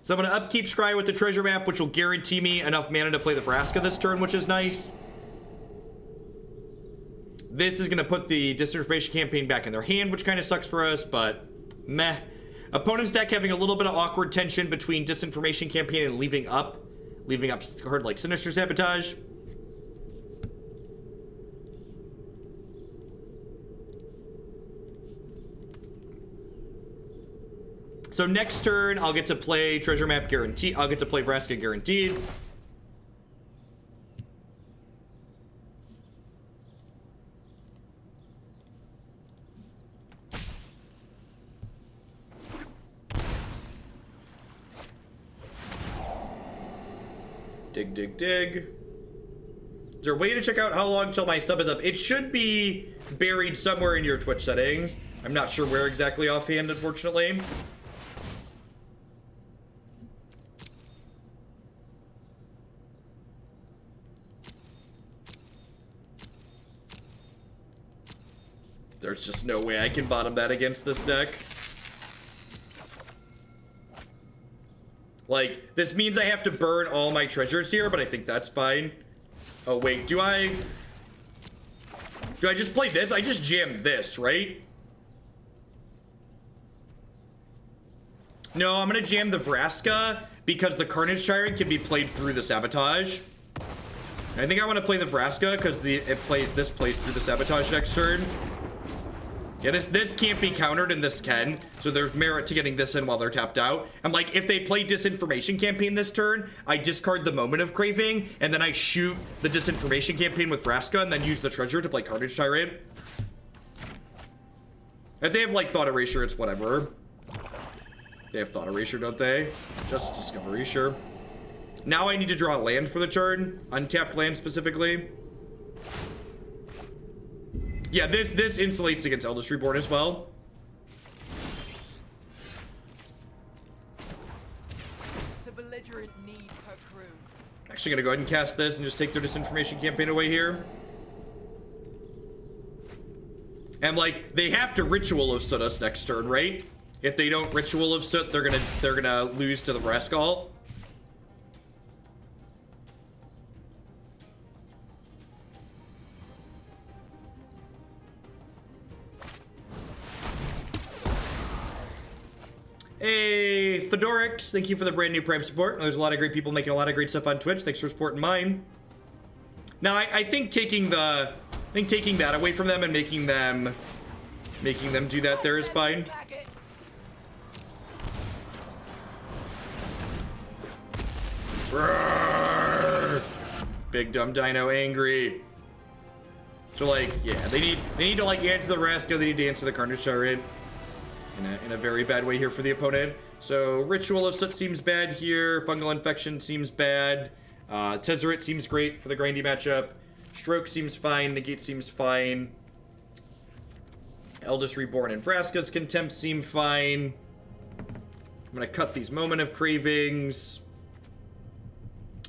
So I'm going to upkeep Scry with the Treasure Map, which will guarantee me enough mana to play the Vraska this turn, which is nice. This is going to put the Disinformation campaign back in their hand, which kind of sucks for us, but meh. Opponent's deck having a little bit of awkward tension between Disinformation campaign and leaving up card like Sinister Sabotage. So next turn, I'll get to play Treasure Map guaranteed. I'll get to play Vraska guaranteed. Dig, dig, dig. Is there a way to check out how long till my sub is up? It should be buried somewhere in your Twitch settings. I'm not sure where exactly offhand, unfortunately. There's just no way I can bottom that against this deck. Like, this means I have to burn all my treasures here, but I think that's fine. Oh, wait, do I just play this? I just jammed this, right? No, I'm gonna jam the Vraska because the Carnage Tyrant can be played through the Sabotage. And I think I want to play the Vraska because this plays through the Sabotage next turn. Yeah, this can't be countered and this can, so there's merit to getting this in while they're tapped out. I'm like, if they play Disinformation Campaign this turn, I discard the Moment of Craving, and then I shoot the Disinformation Campaign with Vraska, and then use the Treasure to play Carnage Tyrant. If they have, like, Thought Erasure, it's whatever. They have Thought Erasure, don't they? Just Discovery, sure. Now I need to draw a land for the turn. Untapped land, specifically. Yeah, this insulates against Eldest Reborn as well. The belligerent needs her crew. Actually gonna go ahead and cast this and just take their Disinformation Campaign away here. And like, they have to Ritual of Soot us next turn, right? If they don't Ritual of Soot, they're gonna lose to the Vraska. Hey, Fedorix, thank you for the brand new Prime support. There's a lot of great people making a lot of great stuff on Twitch. Thanks for supporting mine. Now, I think taking that away from them and making them do that there is fine. Roar! Big dumb dino angry. So like, yeah, they need to like answer the Vraska, they need to answer the Carnage Tyrant. In a very bad way here for the opponent. So Ritual of Soot seems bad here. Fungal Infection seems bad. Tezzeret seems great for the grindy matchup. Stroke seems fine. Negate seems fine. Eldest Reborn and Vraska's Contempt seem fine. I'm gonna cut these Moment of Cravings.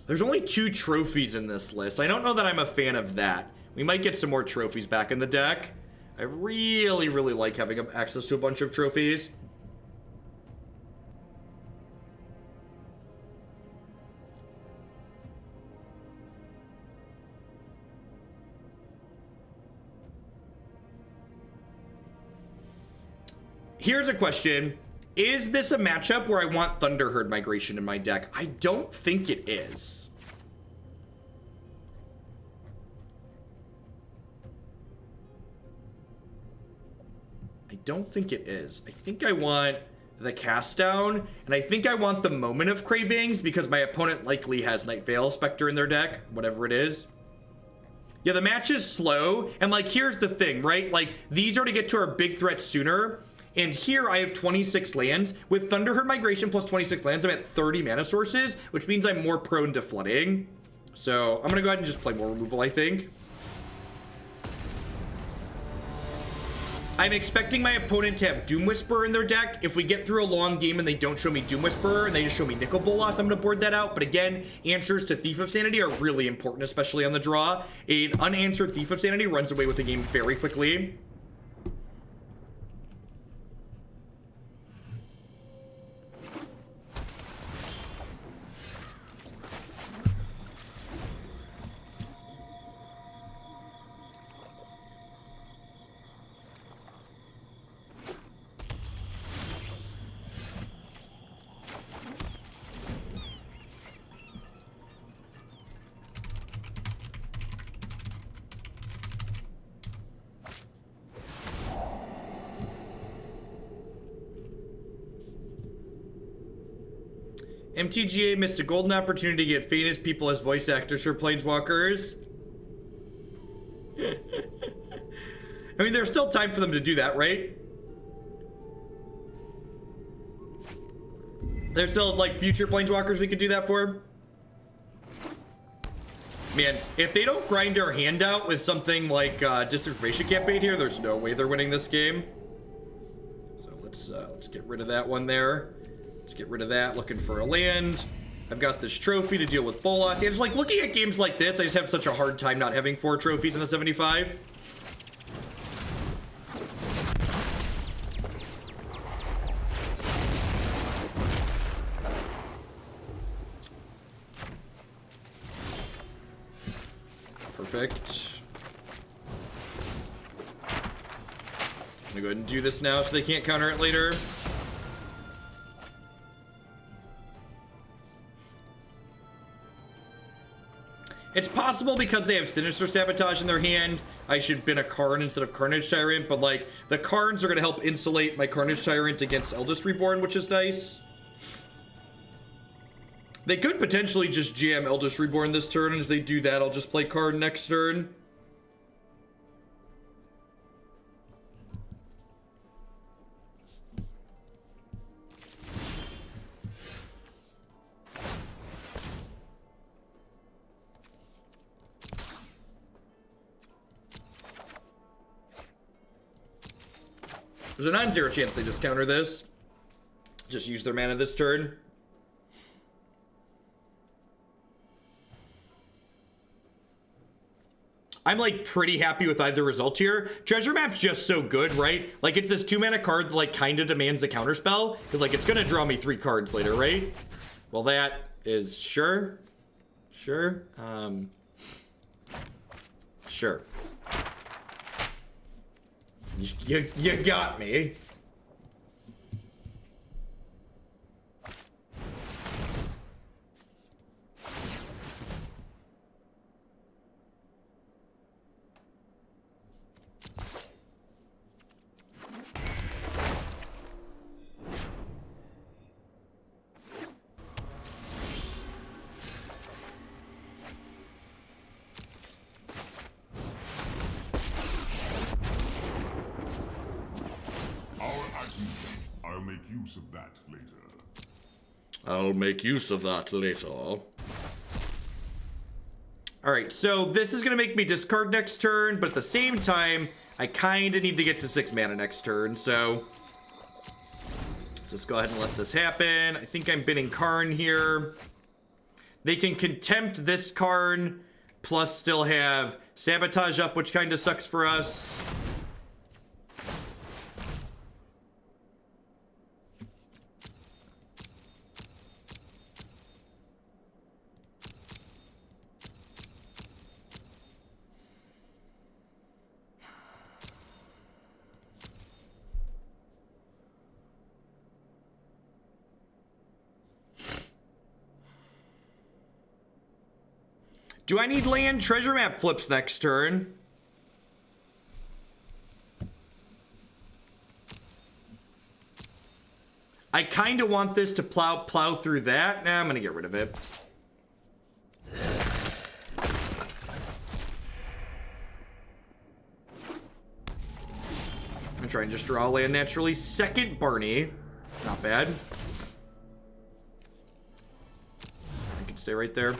There's only 2 trophies in this list. I don't know that I'm a fan of that. We might get some more trophies back in the deck. I really, really like having access to a bunch of trophies. Here's a question. Is this a matchup where I want Thunderherd Migration in my deck? I don't think it is. I don't think it is. I think I want the Cast Down, and I think I want the Moment of Cravings because my opponent likely has Night Veil Spectre in their deck, whatever it is. Yeah, the match is slow, and like, here's the thing, right? Like, these are to get to our big threats sooner, and here I have 26 lands. With Thunderherd Migration plus 26 lands, I'm at 30 mana sources, which means I'm more prone to flooding. So, I'm gonna go ahead and just play more removal, I think. I'm expecting my opponent to have Doom Whisperer in their deck. If we get through a long game and they don't show me Doom Whisperer and they just show me Nicol Bolas, I'm going to board that out. But again, answers to Thief of Sanity are really important, especially on the draw. An unanswered Thief of Sanity runs away with the game very quickly. MTGA missed a golden opportunity to get famous people as voice actors for Planeswalkers. I mean, there's still time for them to do that, right? There's still, like, future Planeswalkers we could do that for. Man, if they don't grind our hand out with something like Disinformation Campaign here, there's no way they're winning this game. So let's get rid of that one there. Let's get rid of that. Looking for a land. I've got this trophy to deal with Bolas. Yeah, just like looking at games like this, I just have such a hard time not having 4 trophies in the 75. Perfect. I'm gonna go ahead and do this now so they can't counter it later. It's possible because they have Sinister Sabotage in their hand, I should bin a Karn instead of Carnage Tyrant, but like, the Karns are gonna help insulate my Carnage Tyrant against Eldest Reborn, which is nice. They could potentially just jam Eldest Reborn this turn, and as they do that, I'll just play Karn next turn. There's a non-zero chance they just counter this. Just use their mana this turn. I'm like pretty happy with either result here. Treasure Map's just so good, right? Like it's this 2-mana card that like kind of demands a counterspell. Because like it's gonna draw me 3 cards later, right? Well, that is sure. Sure. Sure. You got me. Of that later. I'll make use of that later. Alright, so this is going to make me discard next turn, but at the same time, I kind of need to get to 6 mana next turn, so just go ahead and let this happen. I think I'm binning Karn here. They can contempt this Karn, plus still have Sabotage up, which kind of sucks for us. Do I need land? Treasure Map flips next turn. I kind of want this to plow through that. Nah, I'm gonna get rid of it. I'm gonna try and just draw land naturally. Second Barney. Not bad. I can stay right there.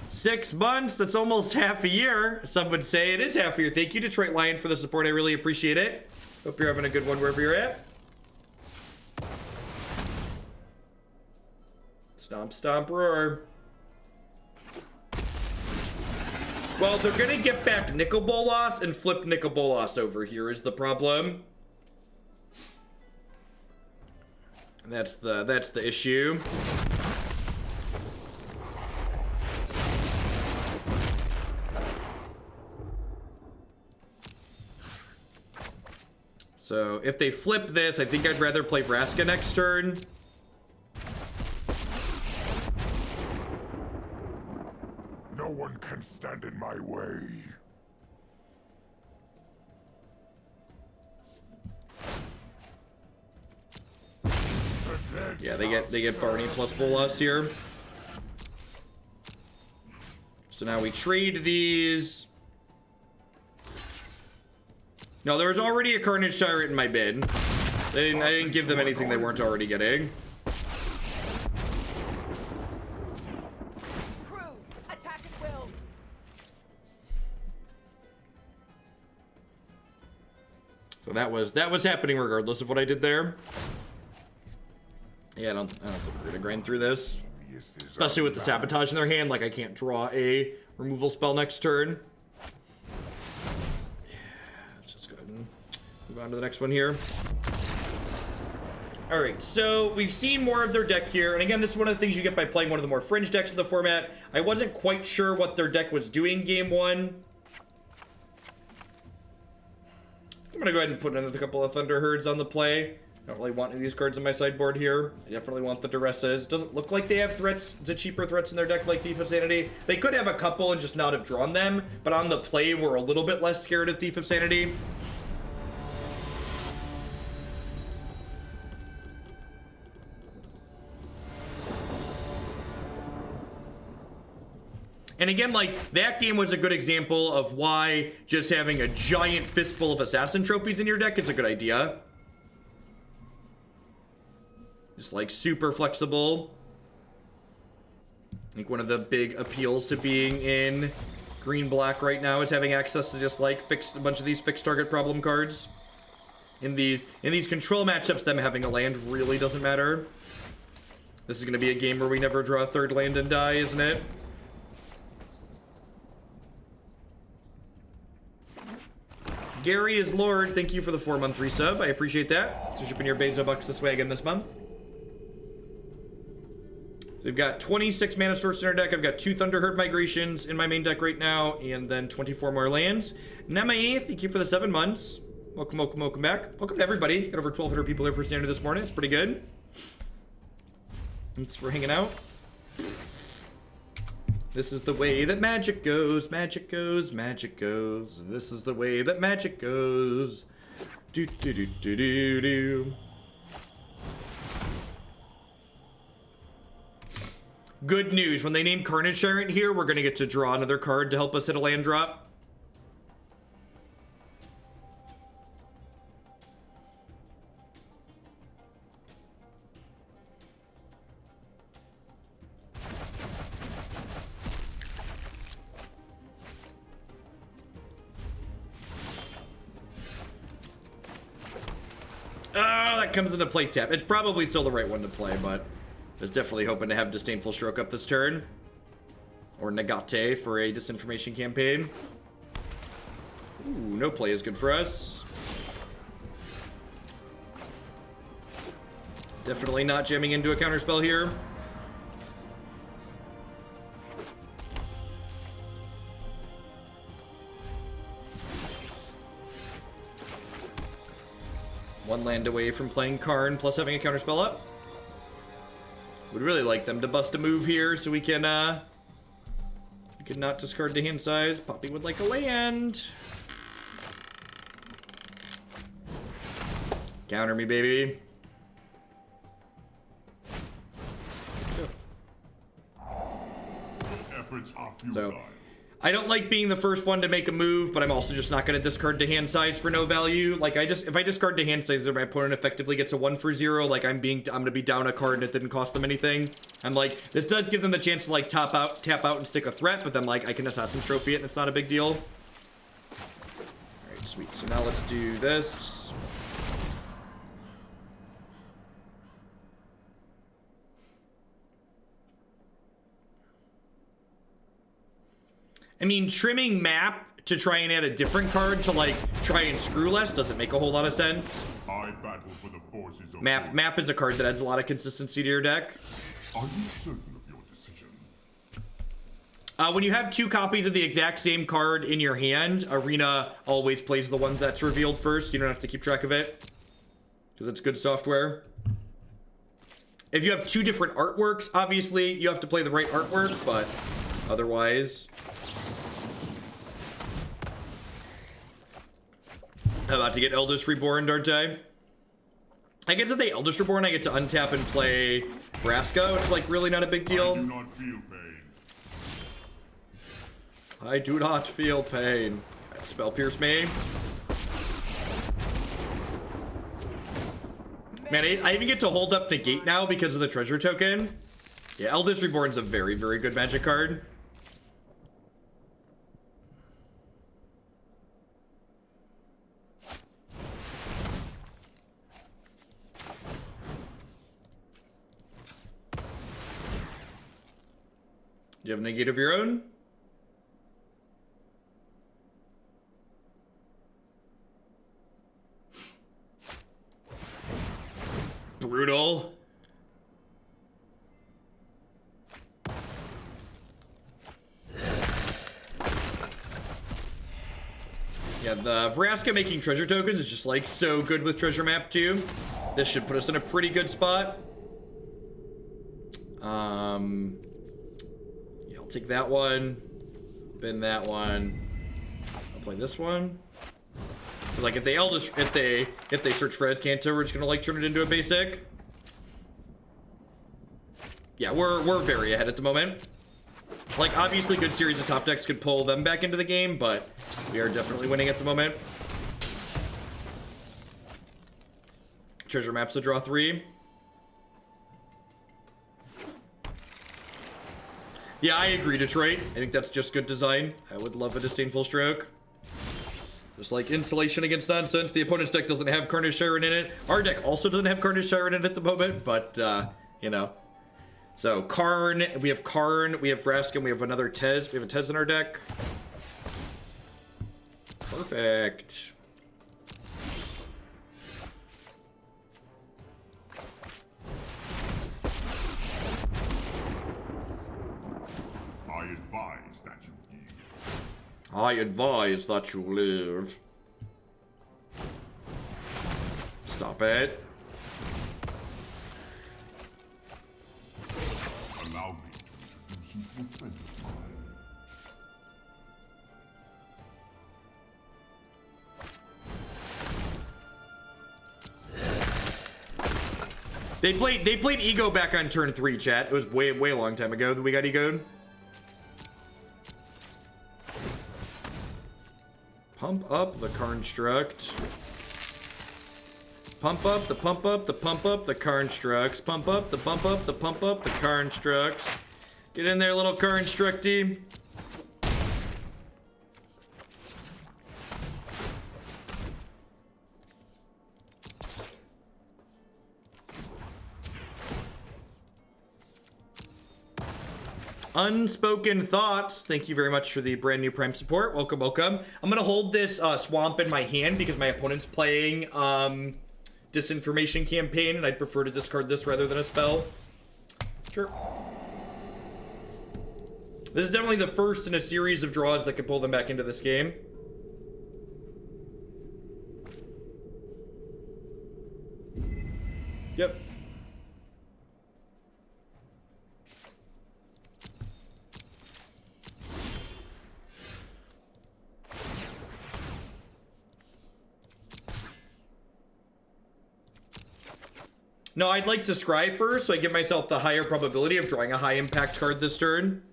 6 months, that's almost half a year. Some would say it is half a year. Thank you, Detroit Lion, for the support. I really appreciate it. Hope you're having a good one wherever you're at. Stomp, stomp, roar. Well, they're gonna get back Nicol Bolas and flip Nicol Bolas over here is the problem. And that's the issue. So if they flip this, I think I'd rather play Vraska next turn. No one can stand in my way. Yeah, they get Barney plus Bolas here. So now we trade these. No, there was already a Carnage Tyrant in my bin. I didn't give them anything they weren't already getting. Crew, attack at will. So that was happening regardless of what I did there. Yeah, I don't think we're gonna grind through this. Especially with the sabotage in their hand, like I can't draw a removal spell next turn. Yeah, let's just go ahead and move on to the next one here. Alright, so we've seen more of their deck here, and again, this is one of the things you get by playing one of the more fringe decks in the format. I wasn't quite sure what their deck was doing game one. I'm gonna go ahead and put another couple of Thunder Herds on the play. I don't really want any of these cards on my sideboard here. I definitely want the Duresses. Doesn't look like they have threats, the cheaper threats in their deck like Thief of Sanity. They could have a couple and just not have drawn them, but on the play, we're a little bit less scared of Thief of Sanity. And again, like, that game was a good example of why just having a giant fistful of Assassin trophies in your deck is a good idea. Just, like, super flexible. I think one of the big appeals to being in green-black right now is having access to just, like, a bunch of these fixed target problem cards. In these control matchups, them having a land really doesn't matter. This is going to be a game where we never draw a third land and die, isn't it? Gary is Lord, thank you for the 4-month resub. I appreciate that. So shipping your Bezo bucks this way again this month. We've got 26 mana sources in our deck. I've got 2 Thunderherd Migrations in my main deck right now, and then 24 more lands. Namae, thank you for the 7 months. Welcome, welcome, welcome back. Welcome to everybody. Got over 1,200 people here for standard this morning. It's pretty good. Thanks for hanging out. This is the way that magic goes, magic goes, magic goes. This is the way that magic goes. Do do do do do do. Good news, when they name Carnage Tyrant here, we're gonna get to draw another card to help us hit a land drop. That comes into play tap. It's probably still the right one to play, but I was definitely hoping to have Disdainful Stroke up this turn. Or Negate for a disinformation campaign. Ooh, no play is good for us. Definitely not jamming into a counterspell here. One land away from playing Karn, plus having a counterspell up. Would really like them to bust a move here, so we can not discard the hand size. Poppy would like a land. Counter me, baby. So, I don't like being the first one to make a move, but I'm also just not going to discard the hand size for no value. Like, if I discard the hand size, my opponent effectively gets a 1 for 0. Like, I'm going to be down a card and it didn't cost them anything. I'm like, this does give them the chance to, like, tap out and stick a threat, but then, like, I can Assassin's Trophy it and it's not a big deal. Alright, sweet. So now let's do this. I mean, trimming map to try and add a different card to, like, try and screw less doesn't make a whole lot of sense. I battle for the forces of Map is a card that adds a lot of consistency to your deck. Are you certain of your decision? When you have 2 copies of the exact same card in your hand, Arena always plays the one that's revealed first. You don't have to keep track of it, because it's good software. If you have 2 different artworks, obviously, you have to play the right artwork, but otherwise... I'm about to get Elders Reborn, aren't I? I get to the Eldest Reborn, I get to untap and play Vraska, which is like really not a big deal. Do not feel pain. I do not feel pain. Spell Pierce me. Man, I even get to hold up the gate now because of the treasure token. Yeah, Eldest Reborn's a very, very good Magic card. Do you have a negate of your own? Brutal. Yeah, the Vraska making treasure tokens is just like so good with treasure map too. This should put us in a pretty good spot. Yeah, I'll take that one. Bin that one. I'll play this one. Like if they search for Escanto, we're just gonna like turn it into a basic. Yeah, we're very ahead at the moment. Like obviously good series of top decks could pull them back into the game, but we are definitely winning at the moment. Treasure maps to draw 3. Yeah, I agree, Detroit. I think that's just good design. I would love a Disdainful Stroke. Just like insulation against nonsense. The opponent's deck doesn't have Carnage Tyrant in it. Our deck also doesn't have Carnage Tyrant in it at the moment, but, you know. So, Karn, we have Vraska, and we have another Tezz. We have a Tezz in our deck. Perfect. I advise that you yield. I advise that you live. Stop it. Allow me to introduce you to a friend of mine. They played Ego back on turn 3, chat. It was way a long time ago that we got Ego'd. Pump up the Construct. Pump up the pump up the pump up the Constructs. Pump up the pump up the pump up the Constructs. Get in there, little Constructy. Unspoken Thoughts, thank you very much for the brand new Prime support. Welcome, welcome. I'm gonna hold this Swamp in my hand because my opponent's playing Disinformation Campaign, and I'd prefer to discard this rather than a spell. Sure. This is definitely the first in a series of draws that could pull them back into this game. Yep. No, I'd like to scry first, so I give myself the higher probability of drawing a high impact card this turn.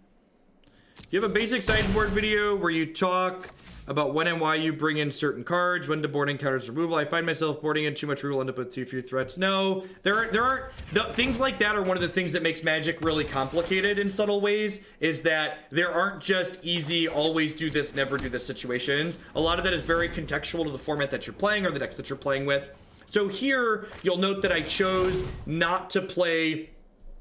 You have a basic sideboard video where you talk about when and why you bring in certain cards, when to board encounters removal. I find myself boarding in too much removal, end up with too few threats. No, there aren't things like that are one of the things that makes Magic really complicated in subtle ways, is that there aren't just easy, always do this, never do this situations. A lot of that is very contextual to the format that you're playing or the decks that you're playing with. So here, you'll note that I chose not to play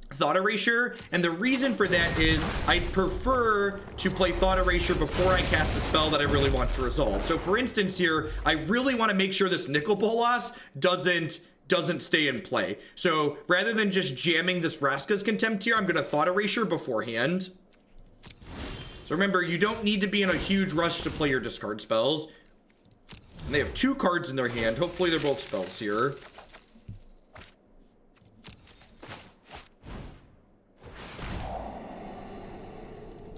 Thought Erasure, and the reason for that is I prefer to play Thought Erasure before I cast a spell that I really want to resolve. So for instance here, I really want to make sure this Nicol Bolas doesn't stay in play. So rather than just jamming this Vraska's Contempt here, I'm going to Thought Erasure beforehand. So remember, you don't need to be in a huge rush to play your discard spells. And they have 2 cards in their hand. Hopefully they're both spells here.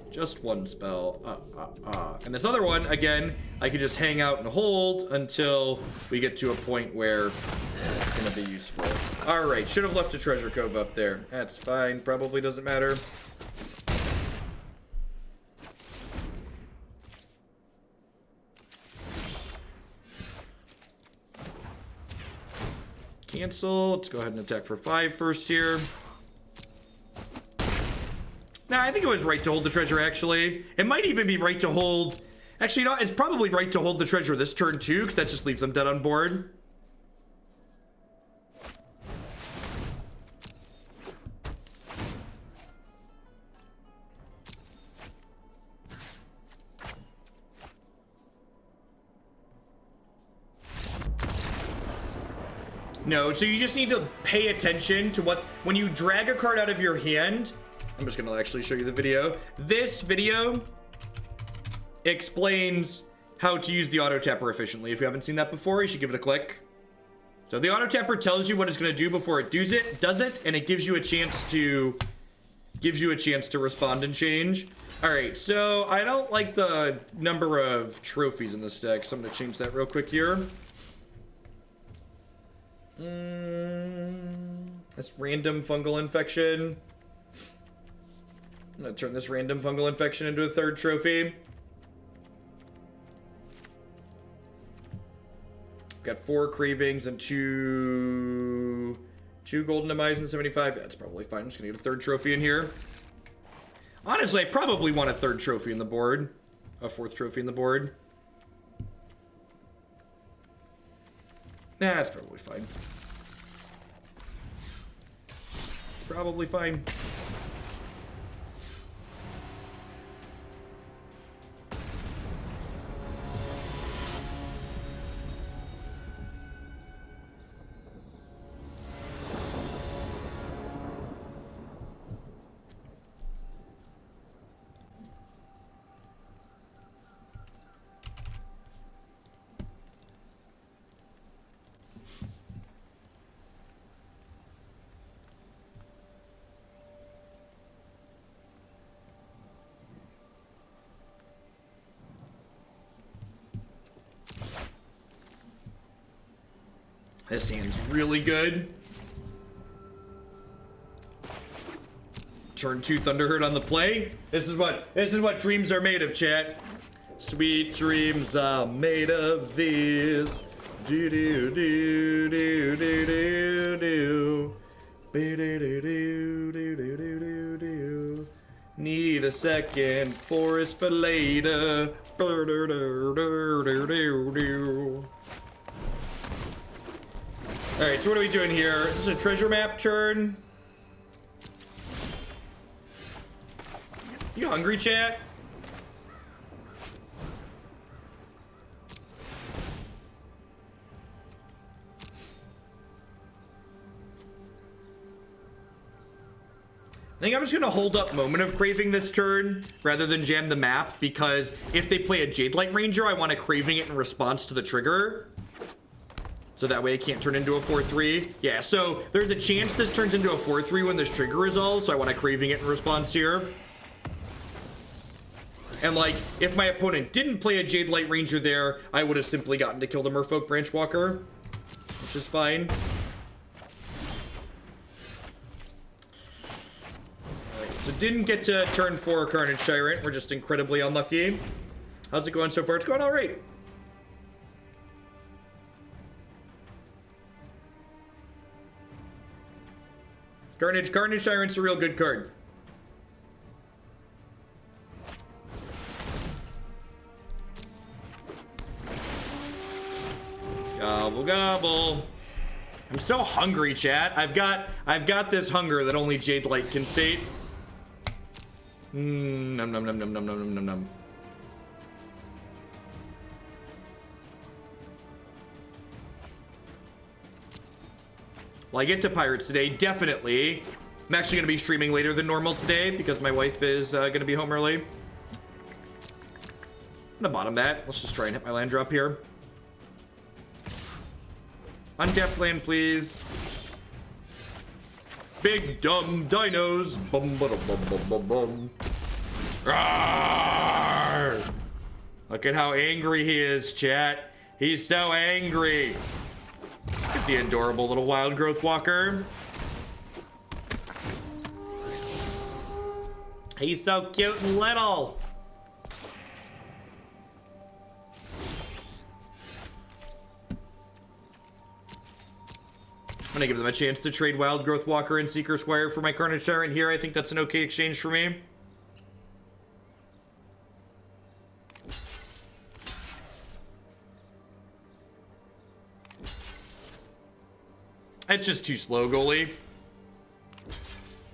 Just one spell. And this other one, again, I could just hang out and hold until we get to a point where That's gonna be useful. Alright, should have left a treasure cove up there. That's fine, probably doesn't matter. Cancel. Let's go ahead and attack for 5 first here. Nah, I think it was right to hold the treasure, actually. It might even be right to hold... Actually, you know, it's probably right to hold the treasure this turn, too, because that just leaves them dead on board. No, so you just need to pay attention to what... When you drag a card out of your hand... I'm just gonna actually show you the video. This video explains how to use the auto tapper efficiently. If you haven't seen that before, you should give it a click. So the auto tapper tells you what it's gonna do before it does it, and it gives you a chance to respond and change. All right, so I don't like the number of trophies in this deck, so I'm gonna change that real quick here. That's random fungal infection. I'm gonna turn this random fungal infection into a 3rd trophy. Got 4 cravings and 2 golden demise and 75. That's probably fine. I'm just gonna get a 3rd trophy in here. Honestly, I probably want a 3rd trophy in the board. A 4th trophy in the board. Nah, that's probably fine. It's probably fine. This hand's really good. Turn 2 Thunderherd on the play. This is what dreams are made of, chat. Sweet dreams are made of this. Do do do do do do do. Do do do do do do do do. Need a second forest for later. Do do do do do do. Alright, so what are we doing here? Is this a treasure map turn? You hungry, chat? I think I'm just gonna hold up Moment of Craving this turn rather than jam the map, because if they play a Jade Light Ranger, I want a Craving it in response to the trigger. So that way it can't turn into a 4-3. Yeah, so there's a chance this turns into a 4-3 when this trigger resolves, so I want a Craving it in response here. And like, if my opponent didn't play a Jade Light Ranger there, I would have simply gotten to kill the Merfolk Branchwalker, which is fine. Alright, so didn't get to turn 4 Carnage Tyrant. We're just incredibly unlucky. How's it going so far? It's going all right. Carnage Tyrant's a real good card. Gobble gobble. I'm so hungry, chat. I've got this hunger that only Jade Light can sate. Num num num num num num num num. Well, I get to Pirates today, definitely. I'm actually going to be streaming later than normal today because my wife is going to be home early. I'm going to bottom that. Let's just try and hit my land drop here. Untapped land, please. Big dumb dinos. Bum, bum, bum, bum, bum, bum. Rawr! Look at how angry he is, chat. He's so angry. Look at the adorable little wild growth walker. He's so cute and little. I'm gonna give them a chance to trade Wild Growth Walker and Seeker Squire for my Carnage Tyrant here. I think that's an okay exchange for me. It's just too slow, goalie.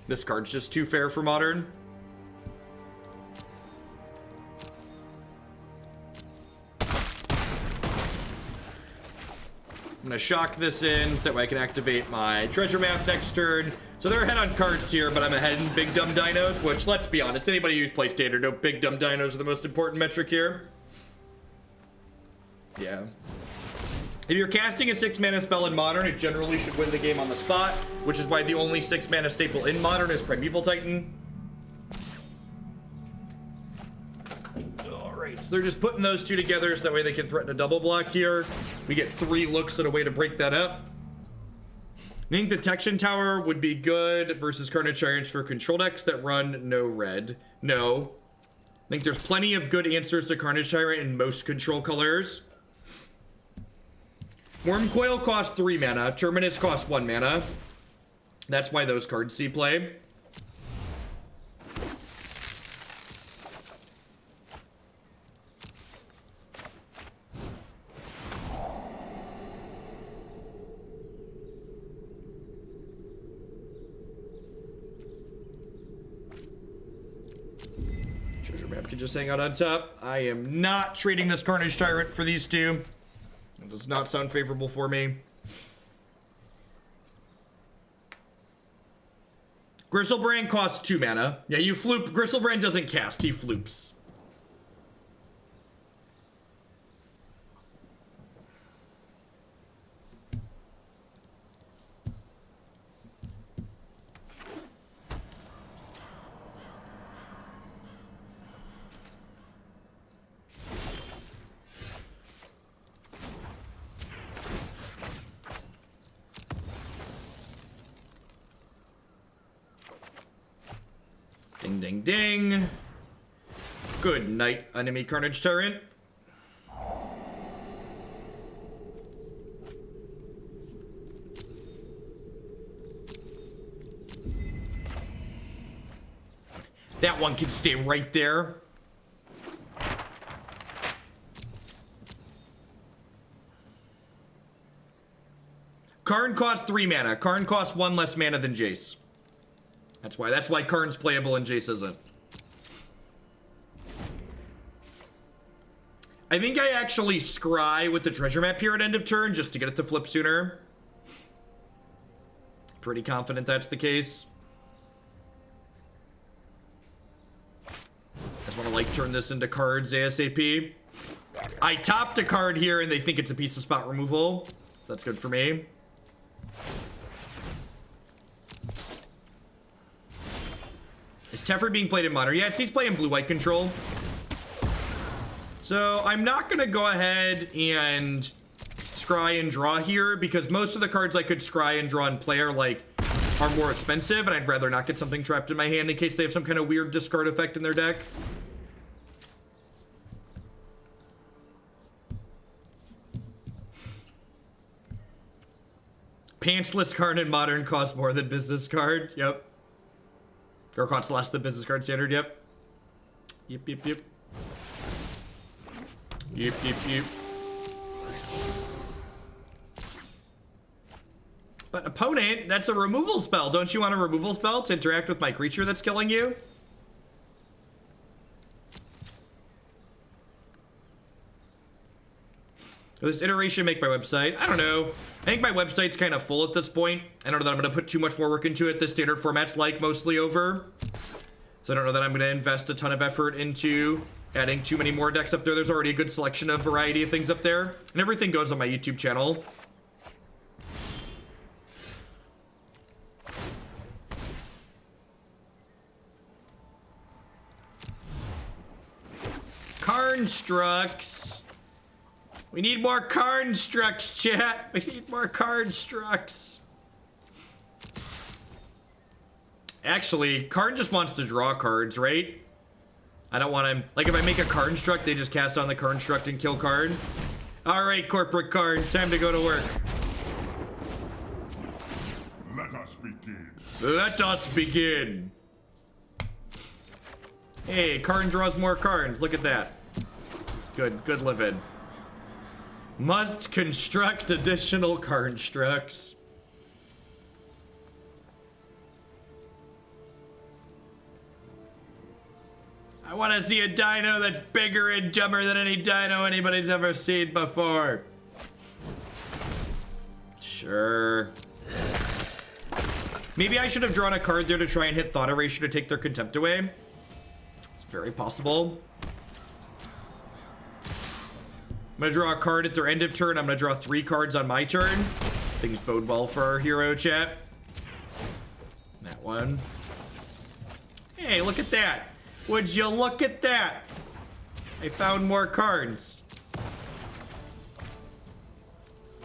This card's just too fair for Modern. I'm gonna shock this in so that way I can activate my treasure map next turn. So they're ahead on cards here, but I'm ahead in big dumb dinos, which, let's be honest, anybody who's played standard know big dumb dinos are the most important metric here. Yeah. If you're casting a 6-mana spell in Modern, it generally should win the game on the spot, which is why the only 6-mana staple in Modern is Primeval Titan. Alright, so they're just putting those two together so that way they can threaten a double block here. We get 3 looks at a way to break that up. I think Detection Tower would be good versus Carnage Tyrants for control decks that run no red. No. I think there's plenty of good answers to Carnage Tyrant in most control colors. Worm Coil costs 3 mana. Terminus costs 1 mana. That's why those cards see play. Treasure map can just hang out on top. I am not trading this Carnage Tyrant for these two. It does not sound favorable for me. Gristlebrand costs 2 mana. Yeah, you floop. Gristlebrand doesn't cast, he floops. Ding, ding, ding. Good night, enemy Carnage Tyrant. That one can stay right there. Karn costs 3 mana. Karn costs 1 less mana than Jace. That's why Karn's playable and Jace isn't. I think I actually scry with the treasure map here at end of turn just to get it to flip sooner. Pretty confident that's the case. I just want to like turn this into cards ASAP. I topped a card here and they think it's a piece of spot removal. So that's good for me. Is Teferi being played in Modern? Yes, he's playing blue-white control. So I'm not going to go ahead and scry and draw here because most of the cards I could scry and draw and play are more expensive, and I'd rather not get something trapped in my hand in case they have some kind of weird discard effect in their deck. Pantsless Karn in Modern costs more than business card. Yep. Or costs less than business card standard. Yep. Yep. Yep. But opponent, that's a removal spell. Don't you want a removal spell to interact with my creature that's killing you? Will this iteration make my website? I don't know. I think my website's kind of full at this point. I don't know that I'm going to put too much more work into it. The standard format's mostly over. So I don't know that I'm going to invest a ton of effort into adding too many more decks up there. There's already a good selection of variety of things up there. And everything goes on my YouTube channel. Karn Strux. We need more Karn structs, chat. We need more Karn structs. Actually, Karn just wants to draw cards, right? I don't want him. Like, if I make a Karn struct, they just cast on the Karn struct and kill Karn. All right, corporate Karn, time to go to work. Let us begin. Let us begin. Hey, Karn draws more Karns. Look at that. It's good. Good living. Must construct additional Karn structs. I want to see a dino that's bigger and dumber than any dino anybody's ever seen before. Sure. Maybe I should have drawn a card there to try and hit Thought Erasure to take their contempt away. It's very possible. I'm gonna draw a card at their end of turn. I'm gonna draw 3 cards on my turn. Things bode well for our hero, chat. That one. Hey, look at that. Would you look at that? I found more cards.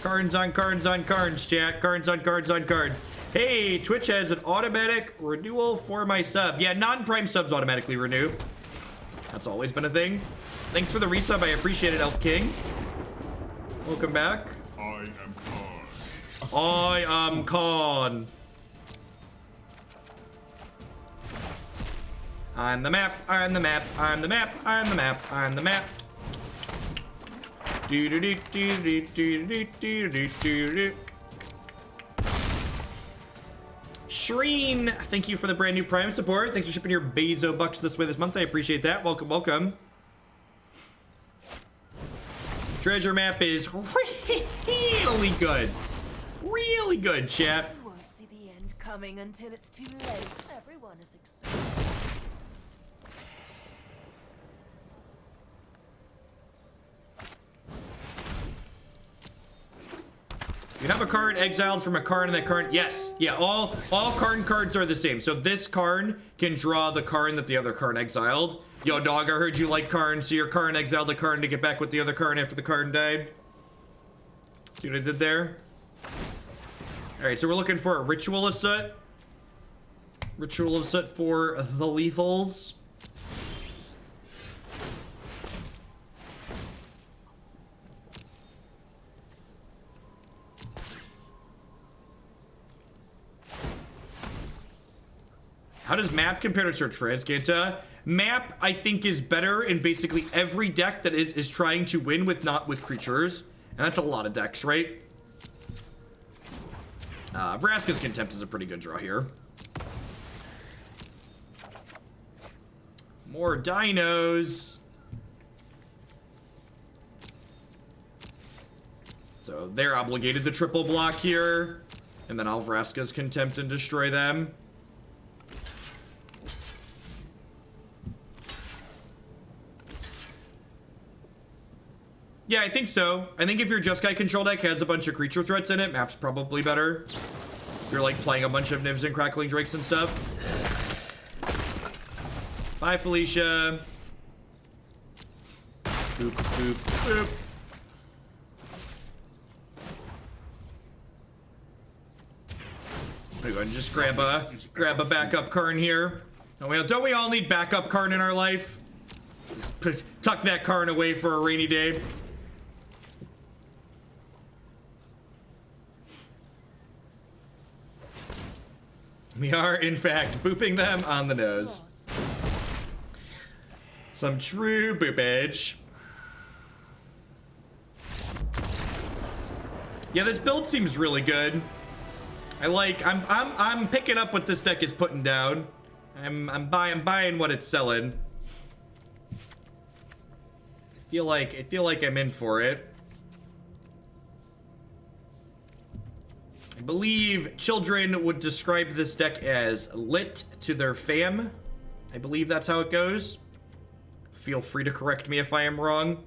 Cards on cards on cards, chat. Cards on cards on cards. Hey, Twitch has an automatic renewal for my sub. Yeah, non-prime subs automatically renew. That's always been a thing. Thanks for the resub. I appreciate it, Elf King. Welcome back. I am Karn. I am Karn. On the map, on the map, on the map, on the map, on the map. Do do do do do do do do do do do. Shreen, thank you for the brand new Prime support. Thanks for shipping your Bezo bucks this way this month. I appreciate that. Welcome, welcome. Treasure map is really good. Really good, chat. You won't see the end coming until it's too late. Everyone is expecting. You have a card exiled from a Karn and that Karn. Yes. Yeah, all Karn cards are the same. So this Karn can draw the Karn that the other Karn exiled. Yo, dog, I heard you like Karn, so your Karn exiled the Karn to get back with the other Karn after the Karn died. See what I did there? Alright, so we're looking for a Ritualist set. Ritualist set for the Lethals. How does map compare to search for Ganta? Map, I think, is better in basically every deck that is trying to win with not with creatures. And that's a lot of decks, right? Vraska's Contempt is a pretty good draw here. More dinos. So they're obligated to triple block here. And then I'll Vraska's Contempt and destroy them. Yeah, I think so. I think if your Jeskai control deck has a bunch of creature threats in it, map's probably better. If you're like playing a bunch of Nivs and Crackling Drakes and stuff. Bye, Felicia. Boop, boop, boop. Go ahead and just grab a backup Karn here. Don't we all need backup Karn in our life? Just tuck that Karn away for a rainy day. We are, in fact, booping them on the nose. Some true boopage. Yeah, this build seems really good. I'm picking up what this deck is putting down. I'm buying what it's selling. I feel like I'm in for it. I believe children would describe this deck as lit to their fam. I believe that's how it goes. Feel free to correct me if I am wrong.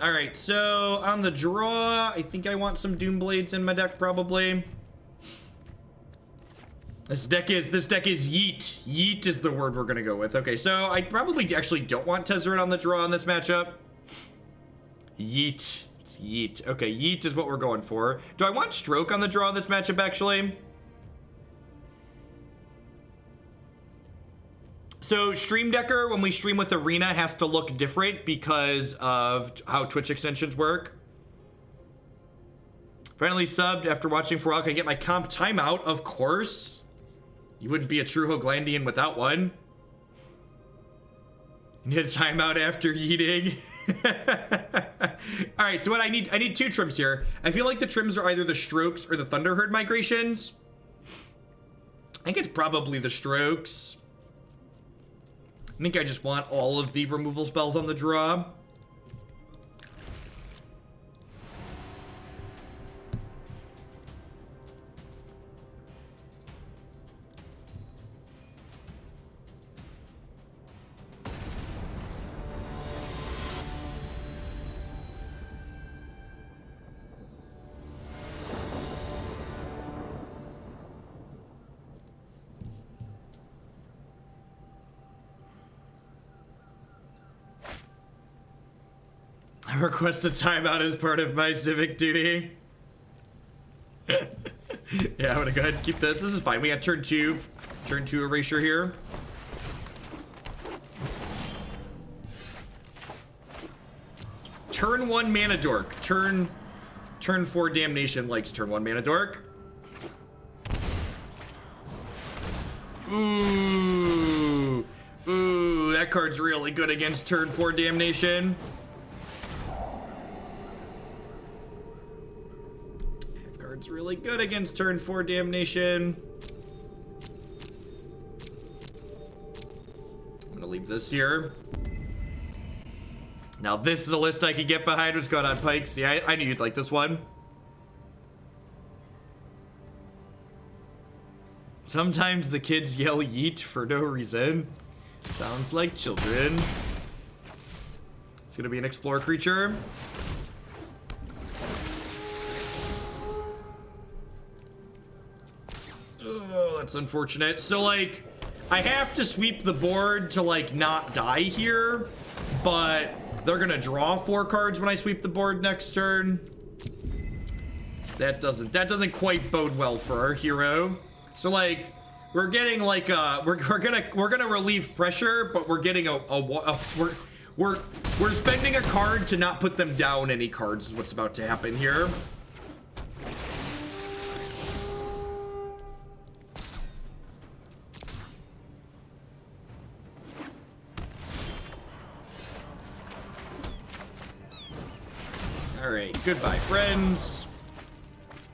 Alright, so on the draw, I think I want some Doomblades in my deck, probably. This deck is yeet. Yeet is the word we're gonna go with. Okay, so I probably actually don't want Tezz on the draw on this matchup. Yeet. It's yeet. Okay, yeet is what we're going for. Do I want stroke on the draw in this matchup, actually? So Stream Decker, when we stream with Arena, has to look different because of how Twitch extensions work. Finally subbed after watching for a while. Can I get my comp timeout? Of course. You wouldn't be a true Hoglandian without one. You need a timeout after eating. All right, so what I need 2 trims here. I feel like the trims are either the strokes or the Thunderherd migrations. I think it's probably the strokes. I think I just want all of the removal spells on the draw. I request a timeout as part of my civic duty. Yeah, I'm gonna go ahead and keep this. This is fine. We got turn 2 erasure here. Turn 1 mana dork. Turn 4 damnation likes turn 1 mana dork. Ooh, that card's really good against turn 4 damnation. It's really good against turn 4 damnation. I'm gonna leave this here. Now this is a list I could get behind. What's going on, Pikes? Yeah, I knew you'd like this one. Sometimes the kids yell yeet for no reason. Sounds like children. It's gonna be an explorer creature. Oh, that's unfortunate. So, like, I have to sweep the board to, like, not die here, but they're gonna draw 4 cards when I sweep the board next turn. So that doesn't quite bode well for our hero. So, like, we're getting like we're gonna relieve pressure, but we're getting we're spending a card to not put them down any cards is what's about to happen here. Alright, goodbye, friends.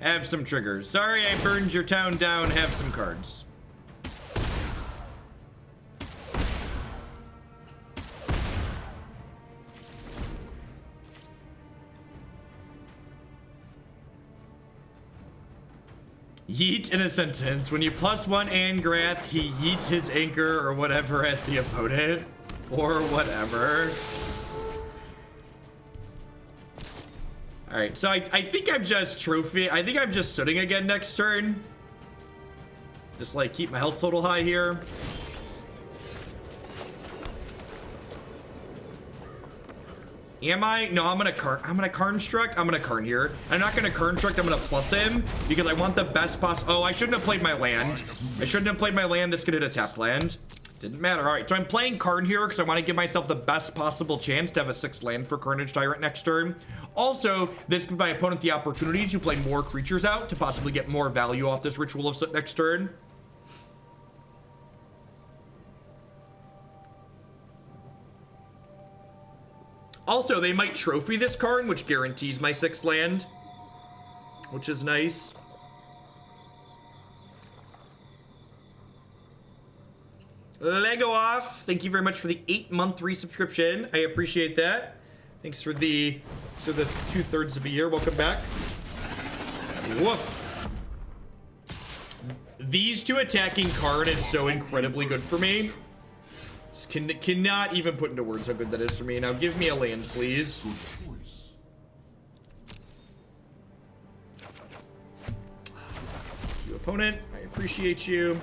Have some triggers. Sorry I burned your town down. Have some cards. Yeet in a sentence. When you +1 Angrath, he yeets his anchor or whatever at the opponent. Or whatever. Alright, so I think I'm just I think I'm just sooting again next turn. Just like keep my health total high here. Am I? No, I'm gonna Karnstruct. I'm gonna Karn here. I'm not gonna Karnstruct, I'm gonna plus him because I want the best oh, I shouldn't have played my land. I shouldn't have played my land. This could hit a tapped land. Didn't matter. All right, so I'm playing Karn here because I want to give myself the best possible chance to have a 6th land for Carnage Tyrant next turn. Also, this gives my opponent the opportunity to play more creatures out to possibly get more value off this Ritual of Soot next turn. Also, they might trophy this Karn, which guarantees my 6th land, which is nice. Lego off. Thank you very much for the 8-month resubscription. I appreciate that. Thanks for the 2/3 of a year. Welcome back. Woof. These 2 attacking Karn is so incredibly good for me. Just cannot even put into words how good that is for me. Now give me a land, please. You opponent, I appreciate you.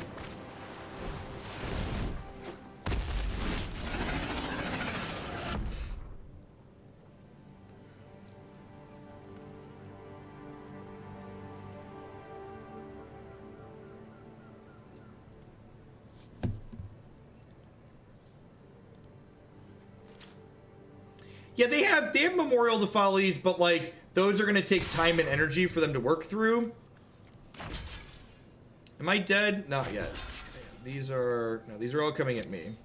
Yeah, they have Memorial to Follies, but like those are gonna take time and energy for them to work through. Am I dead? Not yet. These are all coming at me.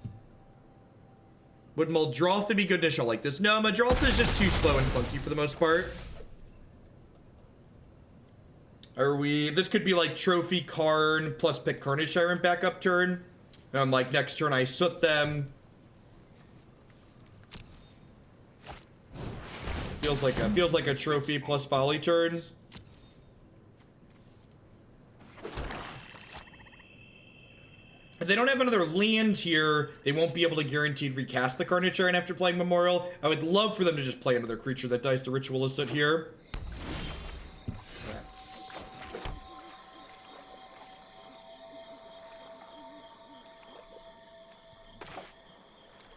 Would Muldrotha be good to show like this? No, Muldrotha is just too slow and clunky for the most part. Are we... This could be like Trophy Karn plus pick Carnage Tyrant backup turn. Like next turn I soot them. Feels like a Trophy plus Folly turn. If they don't have another land here, they won't be able to guaranteed recast the Carnage Tyrant after playing Memorial. I would love for them to just play another creature that dies to Ritual Soot here.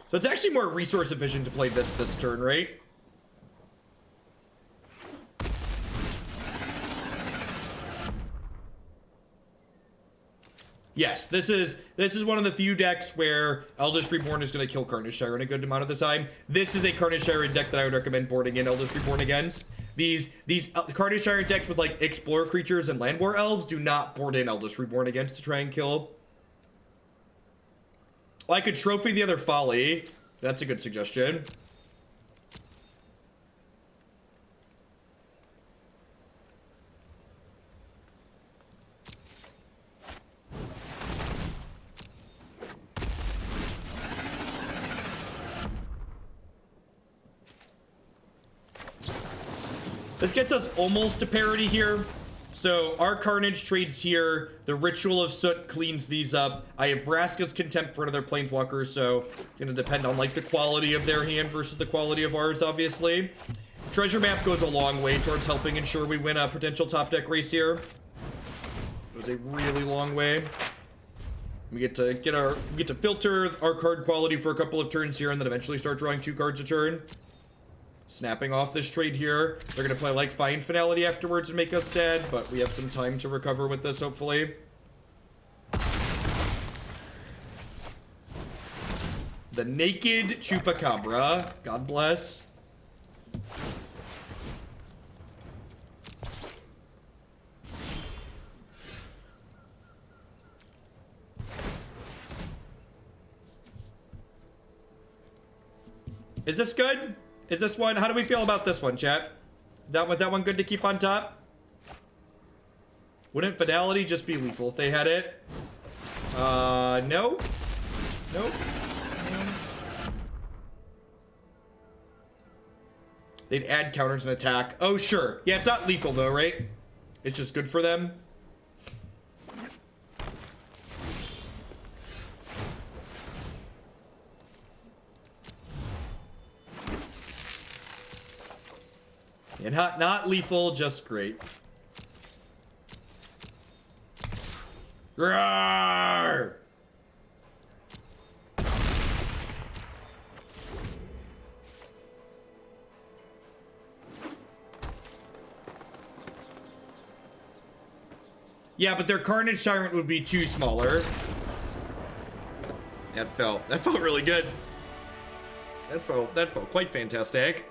So it's actually more resource efficient to play this turn, right? Yes, this is one of the few decks where Eldest Reborn is going to kill Carnage Tyrant a good amount of the time. This is a Carnage Tyrant deck that I would recommend boarding in Eldest Reborn against. These Carnage Tyrant decks with like Explorer creatures and Land War Elves do not board in Eldest Reborn against to try and kill. Well, I could Trophy the other Folly. That's a good suggestion. This gets us almost to parity here. So our Carnage trades here. The Ritual of Soot cleans these up. I have Vraska's Contempt for another Planeswalker, so it's going to depend on like the quality of their hand versus the quality of ours, obviously. Treasure Map goes a long way towards helping ensure we win a potential top deck race here. It goes a really long way. We get to filter our card quality for a couple of turns here, and then eventually start drawing 2 cards a turn. Snapping off this trade here. They're going to play like Fine Finality afterwards and make us sad, but we have some time to recover with this, hopefully. The Naked Chupacabra. God bless. Is this good? Is this one? How do we feel about this one, chat? Was that one good to keep on top? Wouldn't Fidelity just be lethal if they had it? No. Nope. They'd add counters and attack. Oh, sure. Yeah, it's not lethal though, right? It's just good for them. And not lethal, just great. Roar! Yeah, but their Carnage Tyrant would be too smaller. That felt really good. That felt quite fantastic.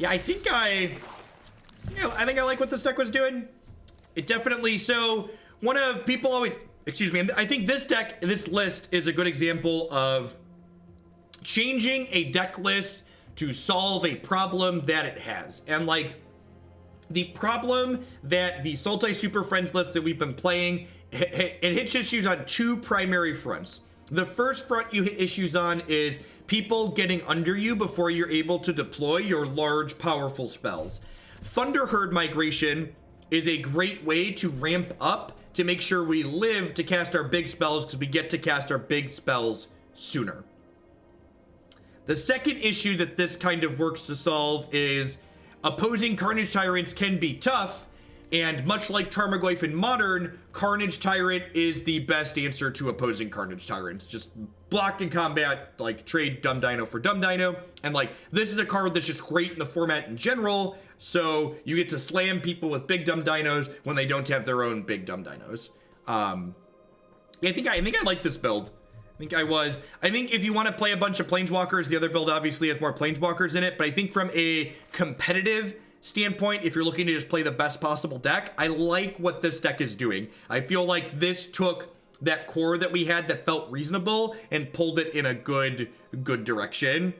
Yeah, I think I like what this deck was doing. It definitely, so one of people always, excuse me, I think this deck, this list is a good example of changing a deck list to solve a problem that it has. And like the problem that the Sultai Super Friends list that we've been playing, it hits issues on 2 primary fronts. The first front you hit issues on is people getting under you before you're able to deploy your large, powerful spells. Thunderherd Migration is a great way to ramp up to make sure we live to cast our big spells because we get to cast our big spells sooner. The second issue that this kind of works to solve is opposing Carnage Tyrants can be tough, and much like Tarmogoyf in Modern, Carnage Tyrant is the best answer to opposing Carnage Tyrants. Just block in combat, like trade Dumb Dino for Dumb Dino. And like, this is a card that's just great in the format in general, So you get to slam people with big dumb dinos when they don't have their own big dumb dinos. I think I like this build. I think if you want to play a bunch of planeswalkers, the other build obviously has more planeswalkers in it, but I think from a competitive standpoint, if you're looking to just play the best possible deck, I like what this deck is doing. I feel like this took that core that we had that felt reasonable and pulled it in a good direction.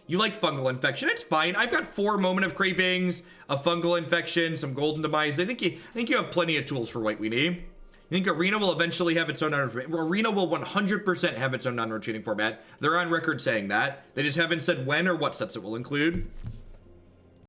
You like fungal infection, it's fine. I've got 4 moment of cravings, a fungal infection, some golden demise. I think you have plenty of tools for White Weenie. I think Arena will eventually have its own Arena will 100% have its own non-rotating format. They're on record saying that. They just haven't said when or what sets it will include.